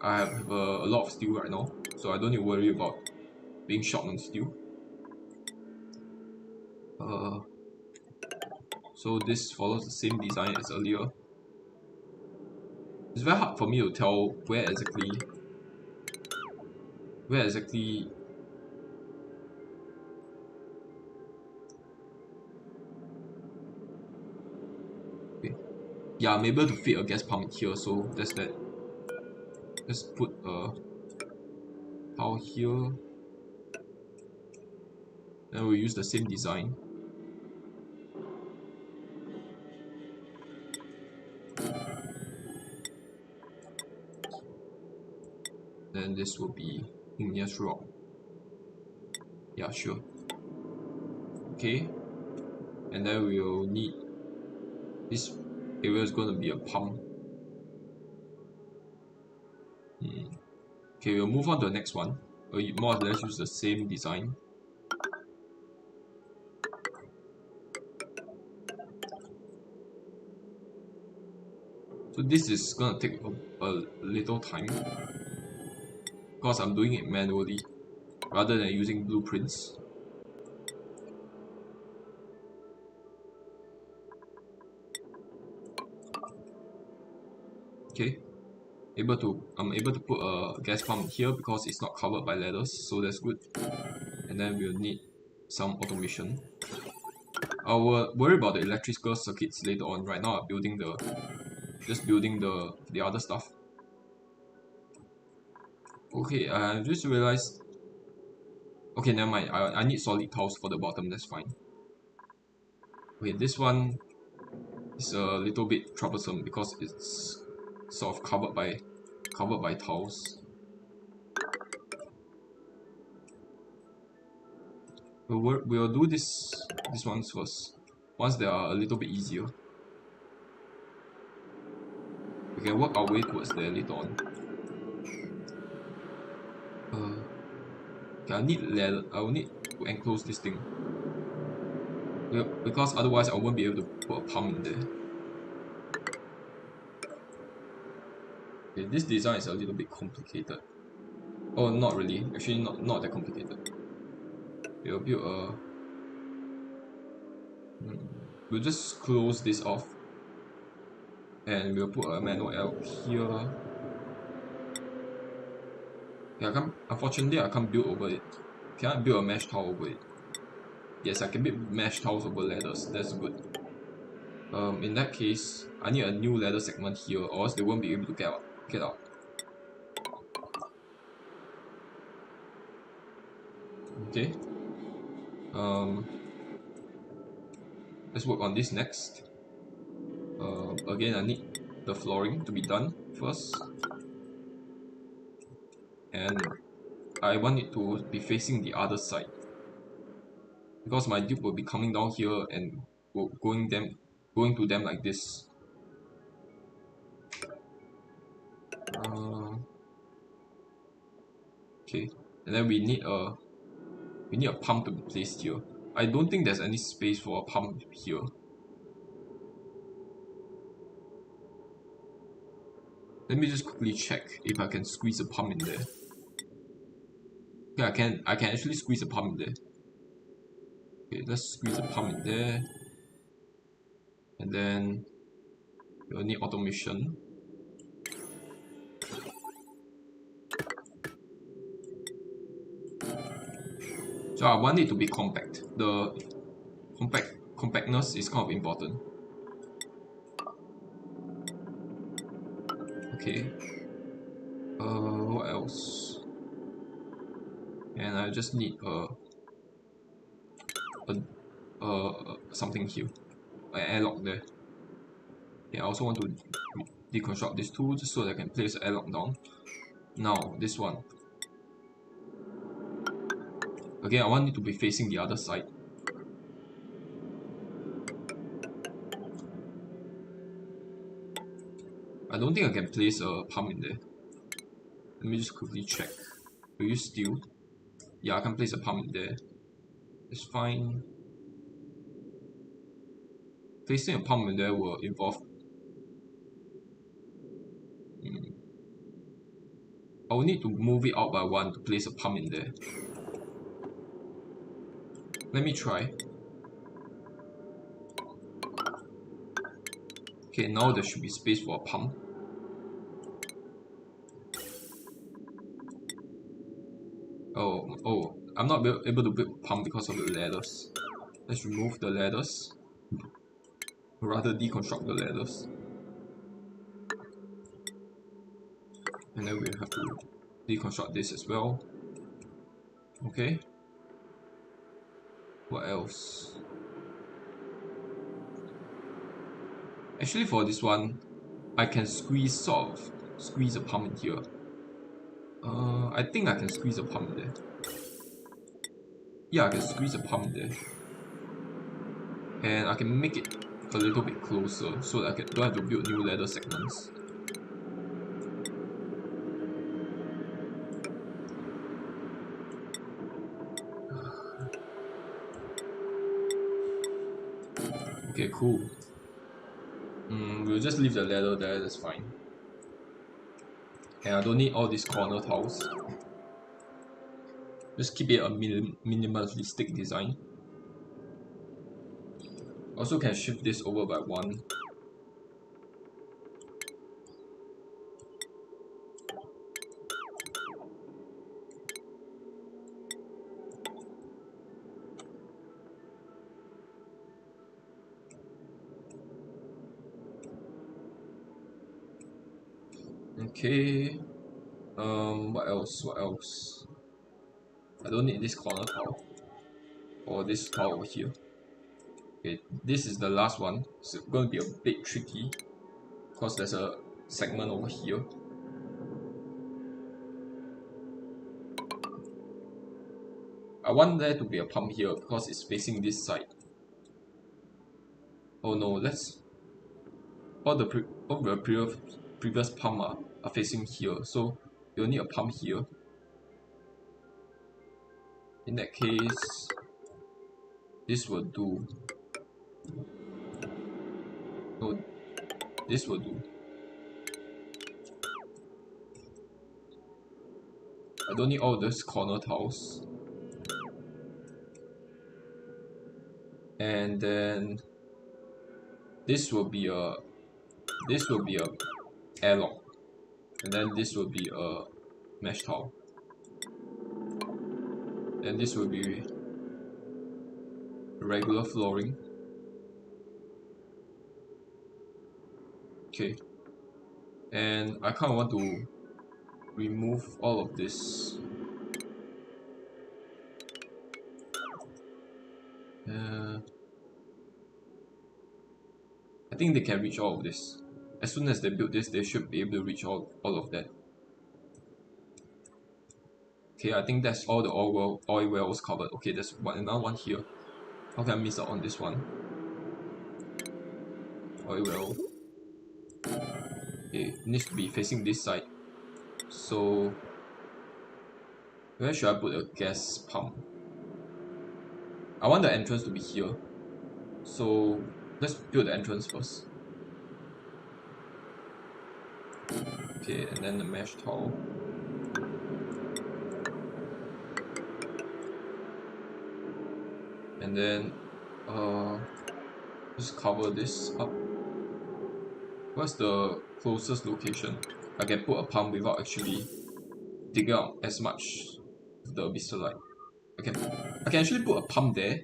I have a lot of steel right now, so I don't need to worry about being short on steel. Uh, so this follows the same design as earlier. It's very hard for me to tell where exactly okay. Yeah, I'm able to fit a gas pump here, so that's that. Let's put a tile here. Then we'll use the same design. Then this will be igneous rock. Yeah, sure. Okay, and then we'll need this area is going to be a pump. Okay, we'll move on to the next one. We'll more or less use the same design. So this is gonna take a little time because I'm doing it manually rather than using blueprints. Okay, I'm able to put a gas pump here because it's not covered by ladders, so that's good. And then we'll need some automation. I'll worry about the electrical circuits later on. Right now, I'm just building the other stuff. Okay, I just realized. Okay, never mind. I need solid tiles for the bottom. That's fine. Okay, this one is a little bit troublesome because it's sort of covered by tiles. We'll do this ones first. Once they are a little bit easier, we can work our way towards there later on. Okay, I will need to enclose this thing. Because otherwise I won't be able to put a pump in there. Okay, this design is a little bit complicated. Oh, not really. Actually, not that complicated. We'll build a. We'll just close this off, and we'll put a manual out here. Yeah, unfortunately, I can't build over it. Can I build a mesh tile over it? Yes, I can build mesh tiles over ladders. That's good. In that case, I need a new ladder segment here, or else they won't be able to get out. Okay. Um, let's work on this next. Again, I need the flooring to be done first, and I want it to be facing the other side because my dupe will be coming down here and going to them like this. Okay, and then we need a pump to be placed here. I don't think there's any space for a pump here. Let me just quickly check if I can squeeze a pump in there. Yeah, I can actually squeeze a pump in there. Okay, let's squeeze a pump in there. And then we'll need automation. So I want it to be compact. The compactness is kind of important. Okay. What else? And I just need something here, an airlock there. Yeah, I also want to deconstruct this tool just so that I can place the airlock down. Now this one. Again, I want it to be facing the other side. I don't think I can place a pump in there. Let me just quickly check. Will you steel? Yeah, I can place a pump in there. It's fine. Placing a pump in there will involve. I will need to move it out by one to place a pump in there. Let me try. Okay, now there should be space for a pump. Oh, I'm not able to build a pump because of the ladders. Let's remove the ladders. Or rather, deconstruct the ladders. And then we have to deconstruct this as well. Okay. What else? Actually, for this one, I can sort of squeeze a pump in here. I think I can squeeze a pump in there. Yeah, I can squeeze a pump there. And I can make it a little bit closer so that I don't have to build new ladder segments. Okay, cool. We'll just leave the ladder there, that's fine. And I don't need all these corner tiles. Just keep it a minimalistic design. Also can shift this over by one. Okay. What else? What else? I don't need this corner tile. Or this tile over here. Okay, this is the last one. It's going to be a bit tricky. Because there's a segment over here. I want there to be a pump here because it's facing this side. Oh no, let's... all the previous pump are facing here. So you'll need a pump here. In that case, this will do. No, this will do. I don't need all those corner tiles. And then this will be a airlock. And then this will be a mesh tile. And this will be regular flooring. Okay. And I kind of want to remove all of this. I think they can reach all of this. As soon as they build this, they should be able to reach all of that. Okay, I think that's all the oil wells covered. Okay, there's another one here. How can I miss out on this one? Oil well. Okay, it needs to be facing this side. So where should I put a gas pump? I want the entrance to be here. So let's build the entrance first. Okay, and then the mesh tile. And then just cover this up. What's the closest location? I can put a pump without actually digging out as much of the abyssalite. I can actually put a pump there.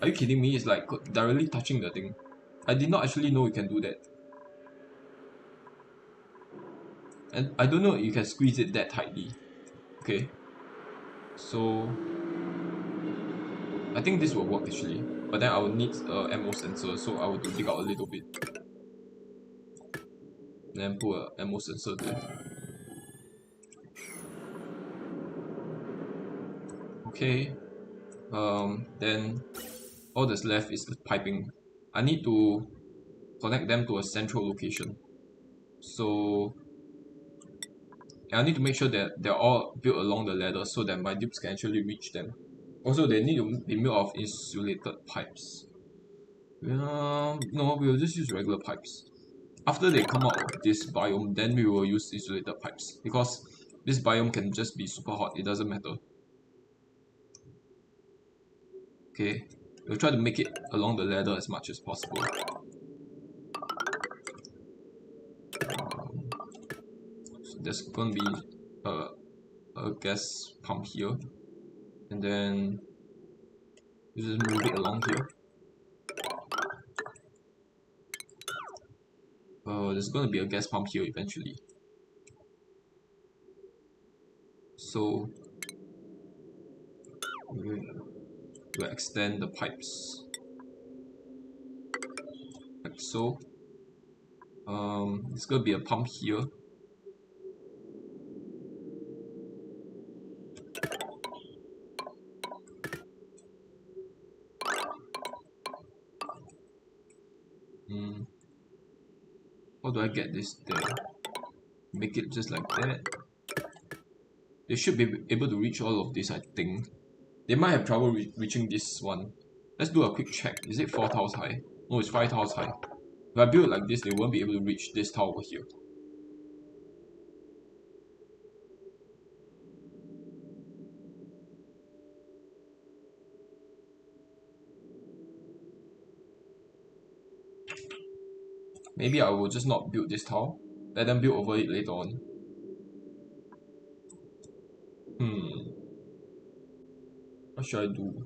Are you kidding me? It's like directly touching the thing. I did not actually know you can do that. And I don't know if you can squeeze it that tightly. Okay. So I think this will work actually. But then I will need ammo sensor, so I will dig out a little bit. Then put an ammo sensor there. Okay. Then all that's left is the piping. I need to connect them to a central location. So I need to make sure that they're all built along the ladder so that my dupes can actually reach them. Also, they need to be made of insulated pipes. No, we'll just use regular pipes. After they come out of this biome, then we will use insulated pipes. Because this biome can just be super hot, it doesn't matter. Okay, we'll try to make it along the ladder as much as possible. So there's gonna be a gas pump here. And then you just move it along here. There's gonna be a gas pump here eventually. So we'll extend the pipes like so. There's gonna be a pump here. do I get this there? Make it just like that. They should be able to reach all of this, I think. They might have trouble reaching this one. Let's do a quick check. Is it 4 tiles high? No, it's 5 tiles high. If I build it like this, they won't be able to reach this tile over here. Maybe I will just not build this tile. Let them build over it later on. What should I do?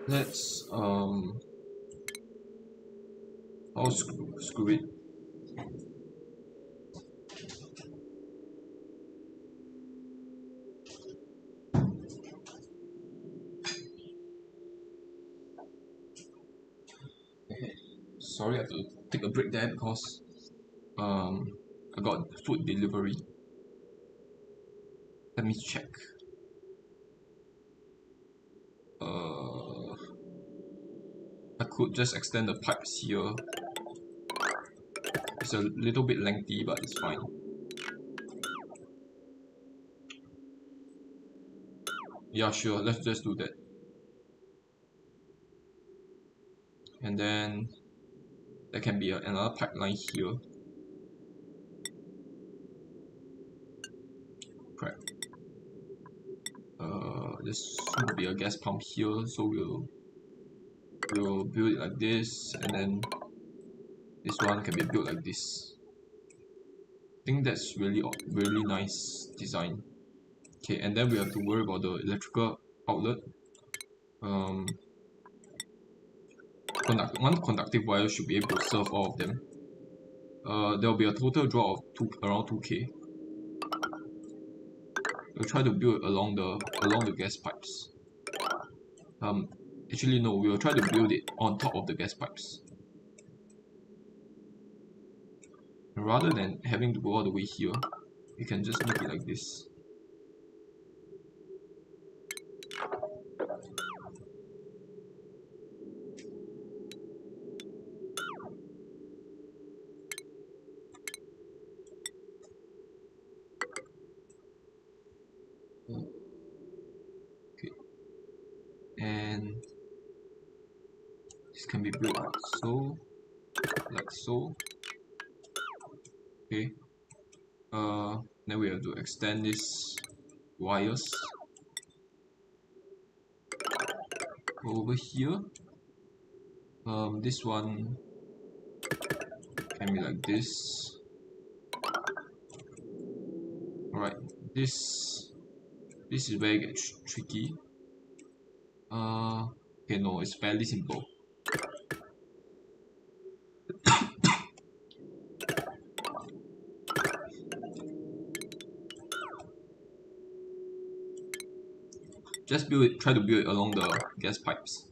Let's I'll screw it. Sorry, I have to take a break there because I got food delivery. Let me check. I could just extend the pipes here. It's a little bit lengthy, but it's fine. Yeah, sure, let's just do that. And then there can be another pipeline here. Crap. This will be a gas pump here, so we'll build it like this, and then this one can be built like this. I think that's really nice design. Okay, and then we have to worry about the electrical outlet. One conductive wire should be able to serve all of them. There will be a total draw of around 2k. We'll try to build along the gas pipes. Actually no, we will try to build it on top of the gas pipes. Rather than having to go all the way here, we can just make it like this. Okay, and this can be built like so, like so. Okay. Then we have to extend these wires over here. This one can be like this. Alright, this is where it gets tricky. Okay, no, it's fairly simple. Just try to build it along the gas pipes.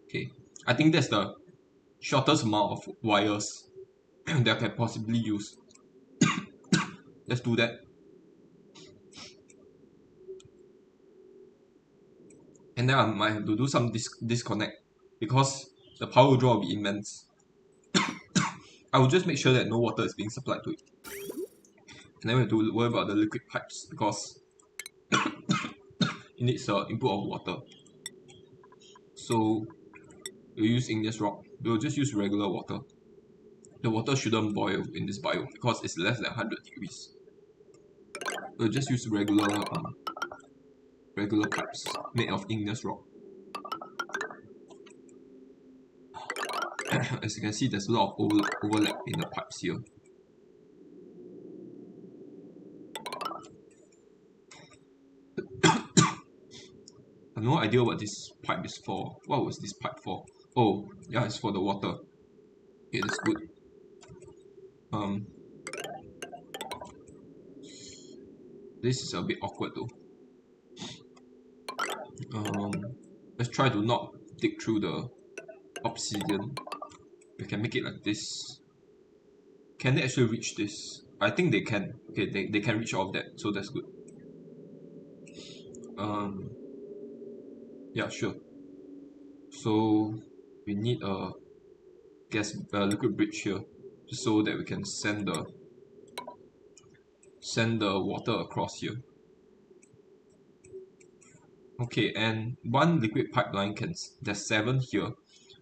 Okay, I think that's the shortest amount of wires that I can possibly use. Let's do that. And then I might have to do some disconnect because the power draw will be immense. I will just make sure that no water is being supplied to it. And then we have to worry about the liquid pipes because it needs an input of water. So we'll use igneous rock. We'll just use regular water. The water shouldn't boil in this biome because it's less than 100 degrees. We'll just use regular pipes made of igneous rock. As you can see, there's a lot of overlap in the pipes here. I have no idea what this pipe is for. What was this pipe for? Oh, yeah, it's for the water. Okay, that's good. This is a bit awkward though. Let's try to not dig through the obsidian. We can make it like this. Can they actually reach this? I think they can. Okay, they can reach all of that, so that's good. Yeah, sure. So we need a liquid bridge here, so that we can send the water across here. Okay, and one liquid pipeline there's 7 here.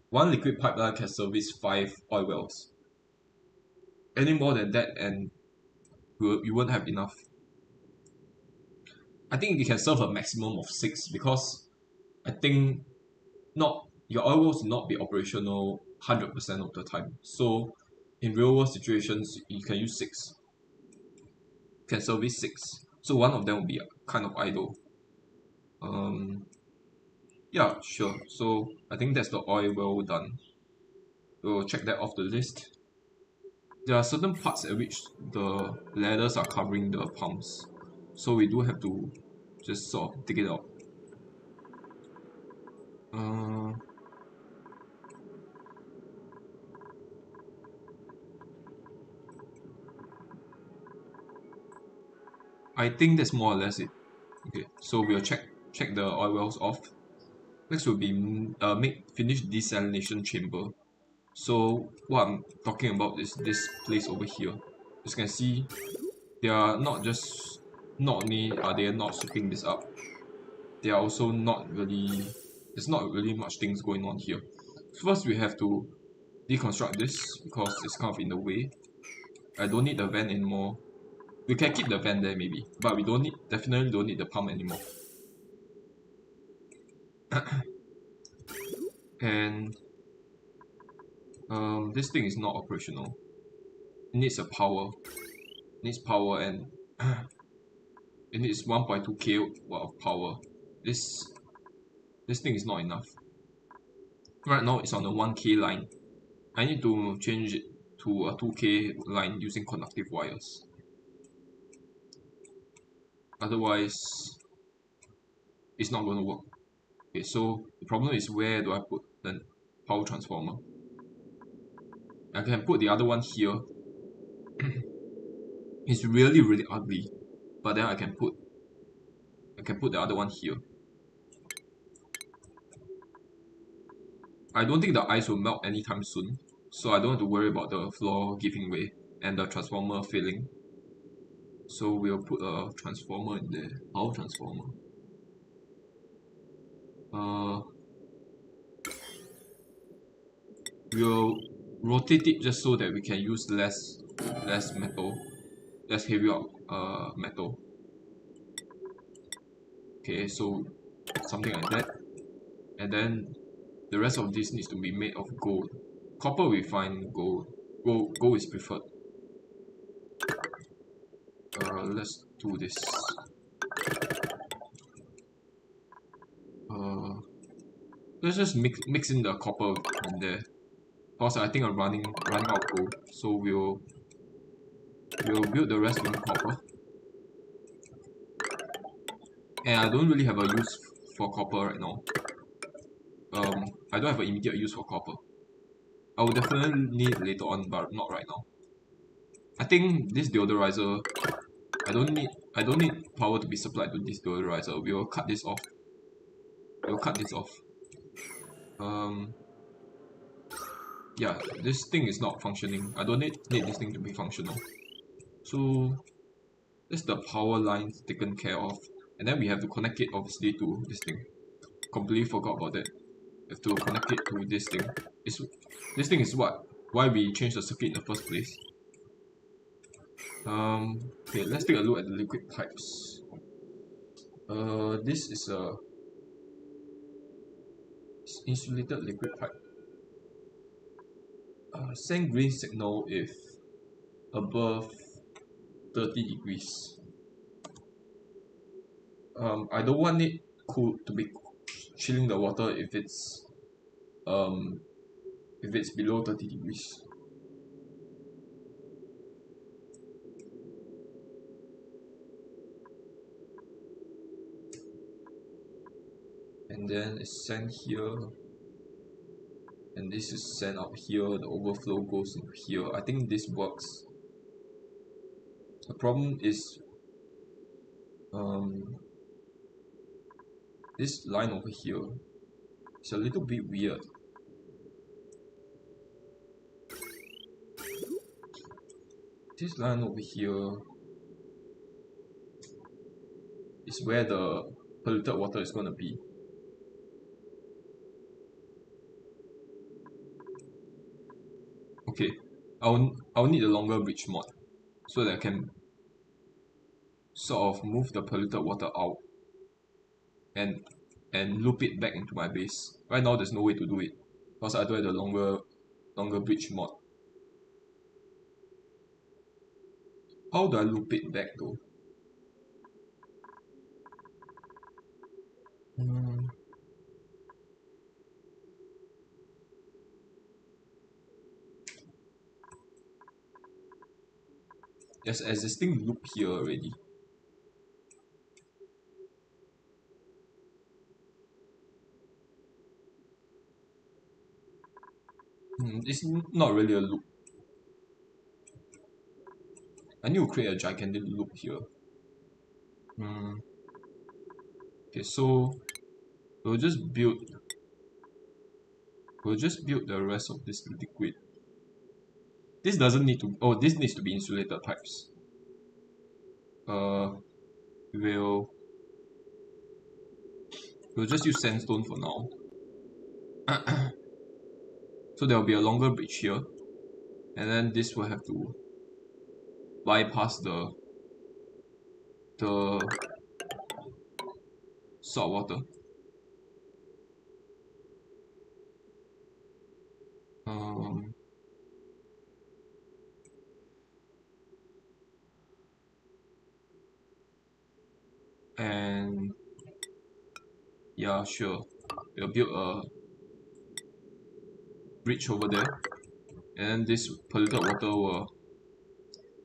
One liquid pipeline can service 5 oil wells. Any more than that, and you won't have enough. I think you can serve a maximum of 6 because I think not your oil wells will not be operational 100% of the time. So in real world situations, you can use 6. You can service 6. So one of them will be kind of idle. Yeah, sure. So I think that's the oil well done. We'll check that off the list. There are certain parts at which the ladders are covering the pumps, so we do have to just sort of dig it out. Uh, I think that's more or less it. Okay, so we'll check the oil wells off. Next will be finish desalination chamber. So what I'm talking about is this place over here. As you can see, they are not only are they not sweeping this up, they are also not really there's not really much things going on here. First we have to deconstruct this because it's kind of in the way. I don't need the vent anymore. We can keep the vent there maybe, but we definitely don't need the pump anymore. And this thing is not operational. It needs a power. It needs power, and it needs 1.2 k of power. This this thing is not enough. Right now it's on a 1k line. I need to change it to a 2k line using conductive wires. Otherwise, it's not going to work. Okay, so the problem is, where do I put the power transformer? I can put the other one here. It's really ugly, but then I can put the other one here. I don't think the ice will melt anytime soon, so I don't have to worry about the floor giving way and the transformer failing. So we'll put a transformer in there, power transformer. Uh, we'll rotate it just so that we can use less metal, less heavy metal. Okay, so something like that, and then the rest of this needs to be made of gold. Copper we find, gold is preferred. Let's do this. Uh, let's just mix in the copper in there. Because I think I'm running out of gold, so we'll build the rest in copper. And I don't really have a use for copper right now. I don't have an immediate use for copper. I will definitely need later on, but not right now. I think this deodorizer, I don't need power to be supplied to this deodorizer. We will cut this off. Um, yeah, this thing is not functioning. I don't need this thing to be functional. So that's the power lines taken care of, and then we have to connect it obviously to this thing. Completely forgot about that. We have to connect it to this thing. This thing is why we changed the circuit in the first place. Okay, let's take a look at the liquid pipes. This is a insulated liquid pipe. Send green signal if above 30 degrees. I don't want it cool to be chilling the water if it's below 30 degrees. and then it's sent here, and this is sent out here. The overflow goes into here. I think this works. The problem is this line over here is a little bit weird. This line over here is where the polluted water is going to be. Okay, I'll need a longer bridge mod so that I can sort of move the polluted water out and loop it back into my base. Right now there's no way to do it because I don't have the longer bridge mod. How do I loop it back though? There's an existing loop here already. It's not really a loop. I need to create a gigantic loop here. Okay, so we'll just build the rest of this liquid. This doesn't need to, oh, this needs to be insulated pipes. We'll just use sandstone for now. So there'll be a longer bridge here, and then this will have to bypass the salt water. And yeah, sure, we'll build a bridge over there, and then this polluted water will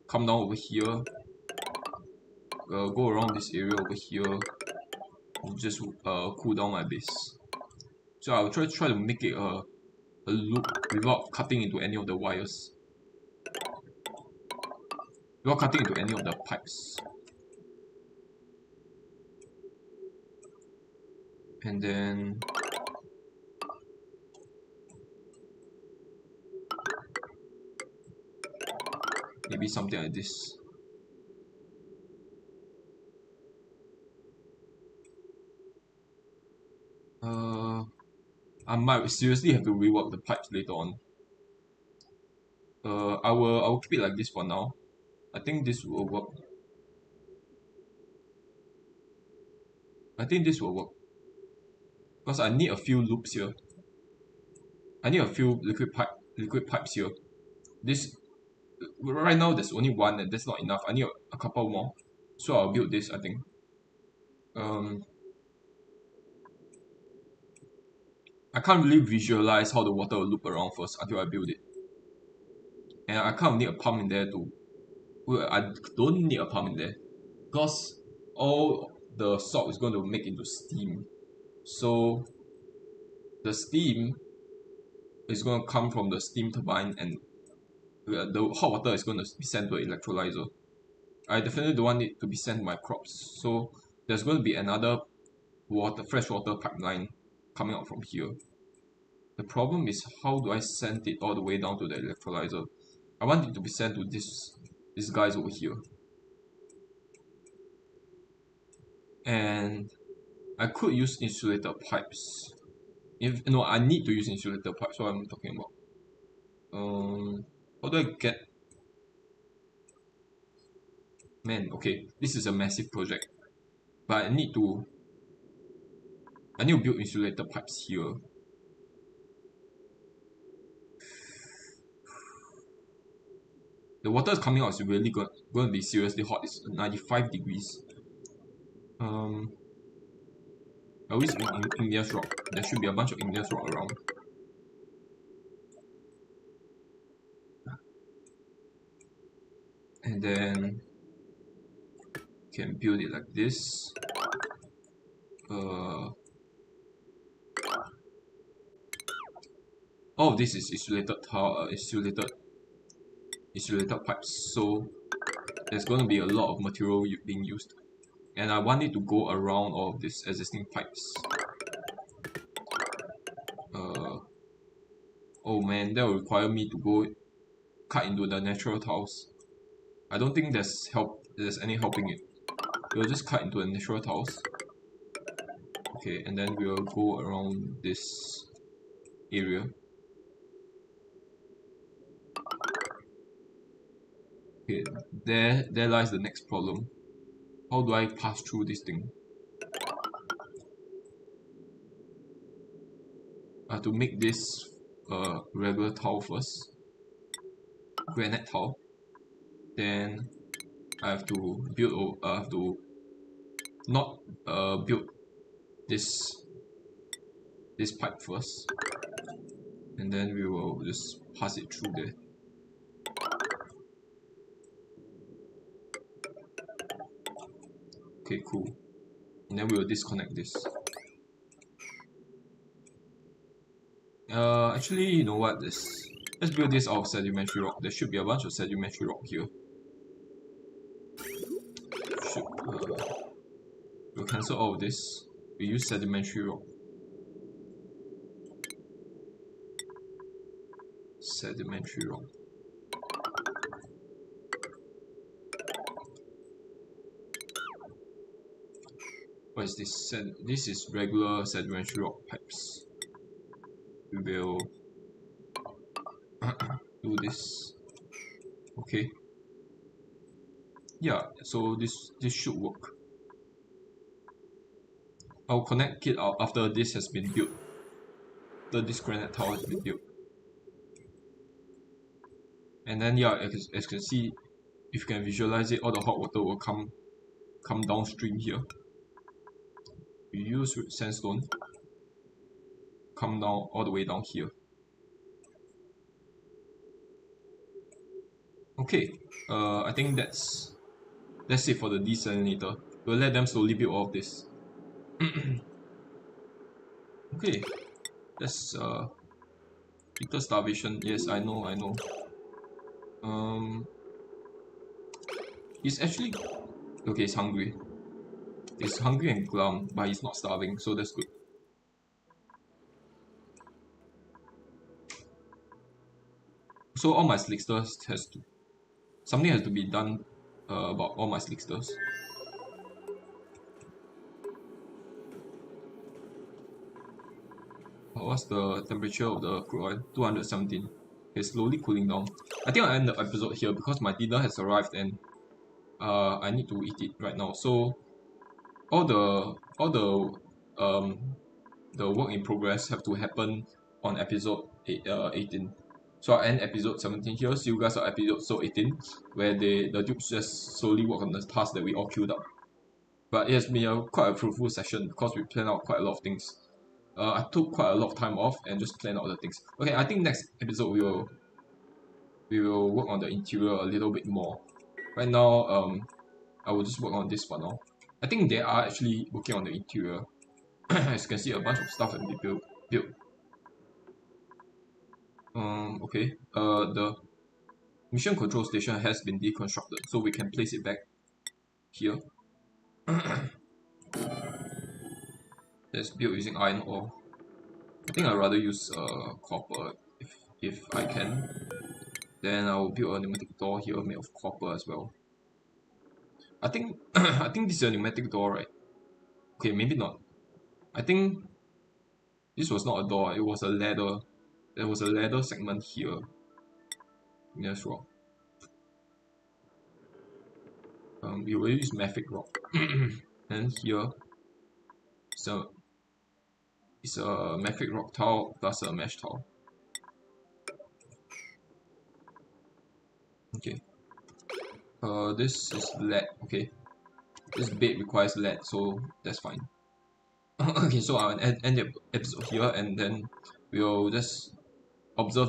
come down over here, go around this area over here, and just cool down my base. So I'll try to make it a loop without cutting into any of the wires, without cutting into any of the pipes. And then maybe something like this. I might seriously have to rework the pipes later on. I will keep it like this for now. I think this will work. I think this will work because I need a few loops here. I need a few liquid pipes here. This right now there's only one and that's not enough. I need a couple more. So I'll build this, I think. I can't really visualize how the water will loop around first until I build it. And I kind of need a pump in there too. Well, I don't need a pump in there because all the salt is going to make into steam. So the steam is going to come from the steam turbine, and the hot water is going to be sent to an electrolyzer. I definitely don't want it to be sent to my crops. So there's going to be another freshwater pipeline coming out from here. The problem is, how do I send it all the way down to the electrolyzer? I want it to be sent to these guys over here. And I could use insulated pipes. No, I need to use insulated pipes. What I'm talking about. How do I get? Man, okay, this is a massive project, but I need to build insulated pipes here. The water is coming out is really going to be seriously hot. It's 95 degrees. I always igneous rock. There should be a bunch of igneous rock around. And then can build it like this. all of this is insulated tile, insulated pipes. So there's going to be a lot of material being used, and I want it to go around all of these existing pipes. Oh man, that will require me to go cut into the natural tiles. I don't think there's any helping it. We'll just cut into the natural tiles. Okay, and then we'll go around this area. Okay, there lies the next problem. How do I pass through this thing? I have to make this regular tile first, granite tile. Then I have to build. I have to not build this pipe first, and then we will just pass it through there. Okay, cool. And then we will disconnect this. Actually, you know what? Let's build this out of sedimentary rock. There should be a bunch of sedimentary rock here. We'll cancel all of this. We use sedimentary rock. Sedimentary rock. What is this? This is regular sedimentary rock pipes. We will do this. Okay. Yeah, so this should work. I'll connect it out after this has been built. After this granite tower has been built. And then yeah, as you can see, if you can visualize it, all the hot water will come downstream here. We use sandstone, come down all the way down here. Okay, I think that's it for the desalinator. We'll let them slowly build all of this. Okay, that's little starvation. Yes, I know. He's actually okay. He's hungry. He's hungry and glum, but he's not starving, so that's good. So all my slicksters something has to be done about all my slicksters. What's the temperature of the crude oil? 217. It's slowly cooling down. I think I'll end the episode here because my dinner has arrived and I need to eat it right now. So all the work in progress have to happen on episode 18. So I'll end episode 17 here. See you guys on episode 18, where the dupes just slowly work on the task that we all queued up. But it has been quite a fruitful session because we planned out quite a lot of things. I took quite a lot of time off and just planned out the things. Okay, I think next episode we will work on the interior a little bit more. Right now, I will just work on this for now. I think they are actually working on the interior. As you can see, a bunch of stuff has been built. Okay. The mission control station has been deconstructed, so we can place it back here. Let's build using iron ore. I think I'd rather use copper if I can. Then I'll build a pneumatic door here made of copper as well. I think I think this is a pneumatic door, right? Okay, maybe not. I think this was not a door, it was a ladder. There was a ladder segment here. That's wrong. We will use mafic rock. And here so it's a mafic rock tile plus a mesh tile. Okay. This is lead. Okay. This bed requires lead, so that's fine. Okay, so I'll end the episode here, and then we'll just observe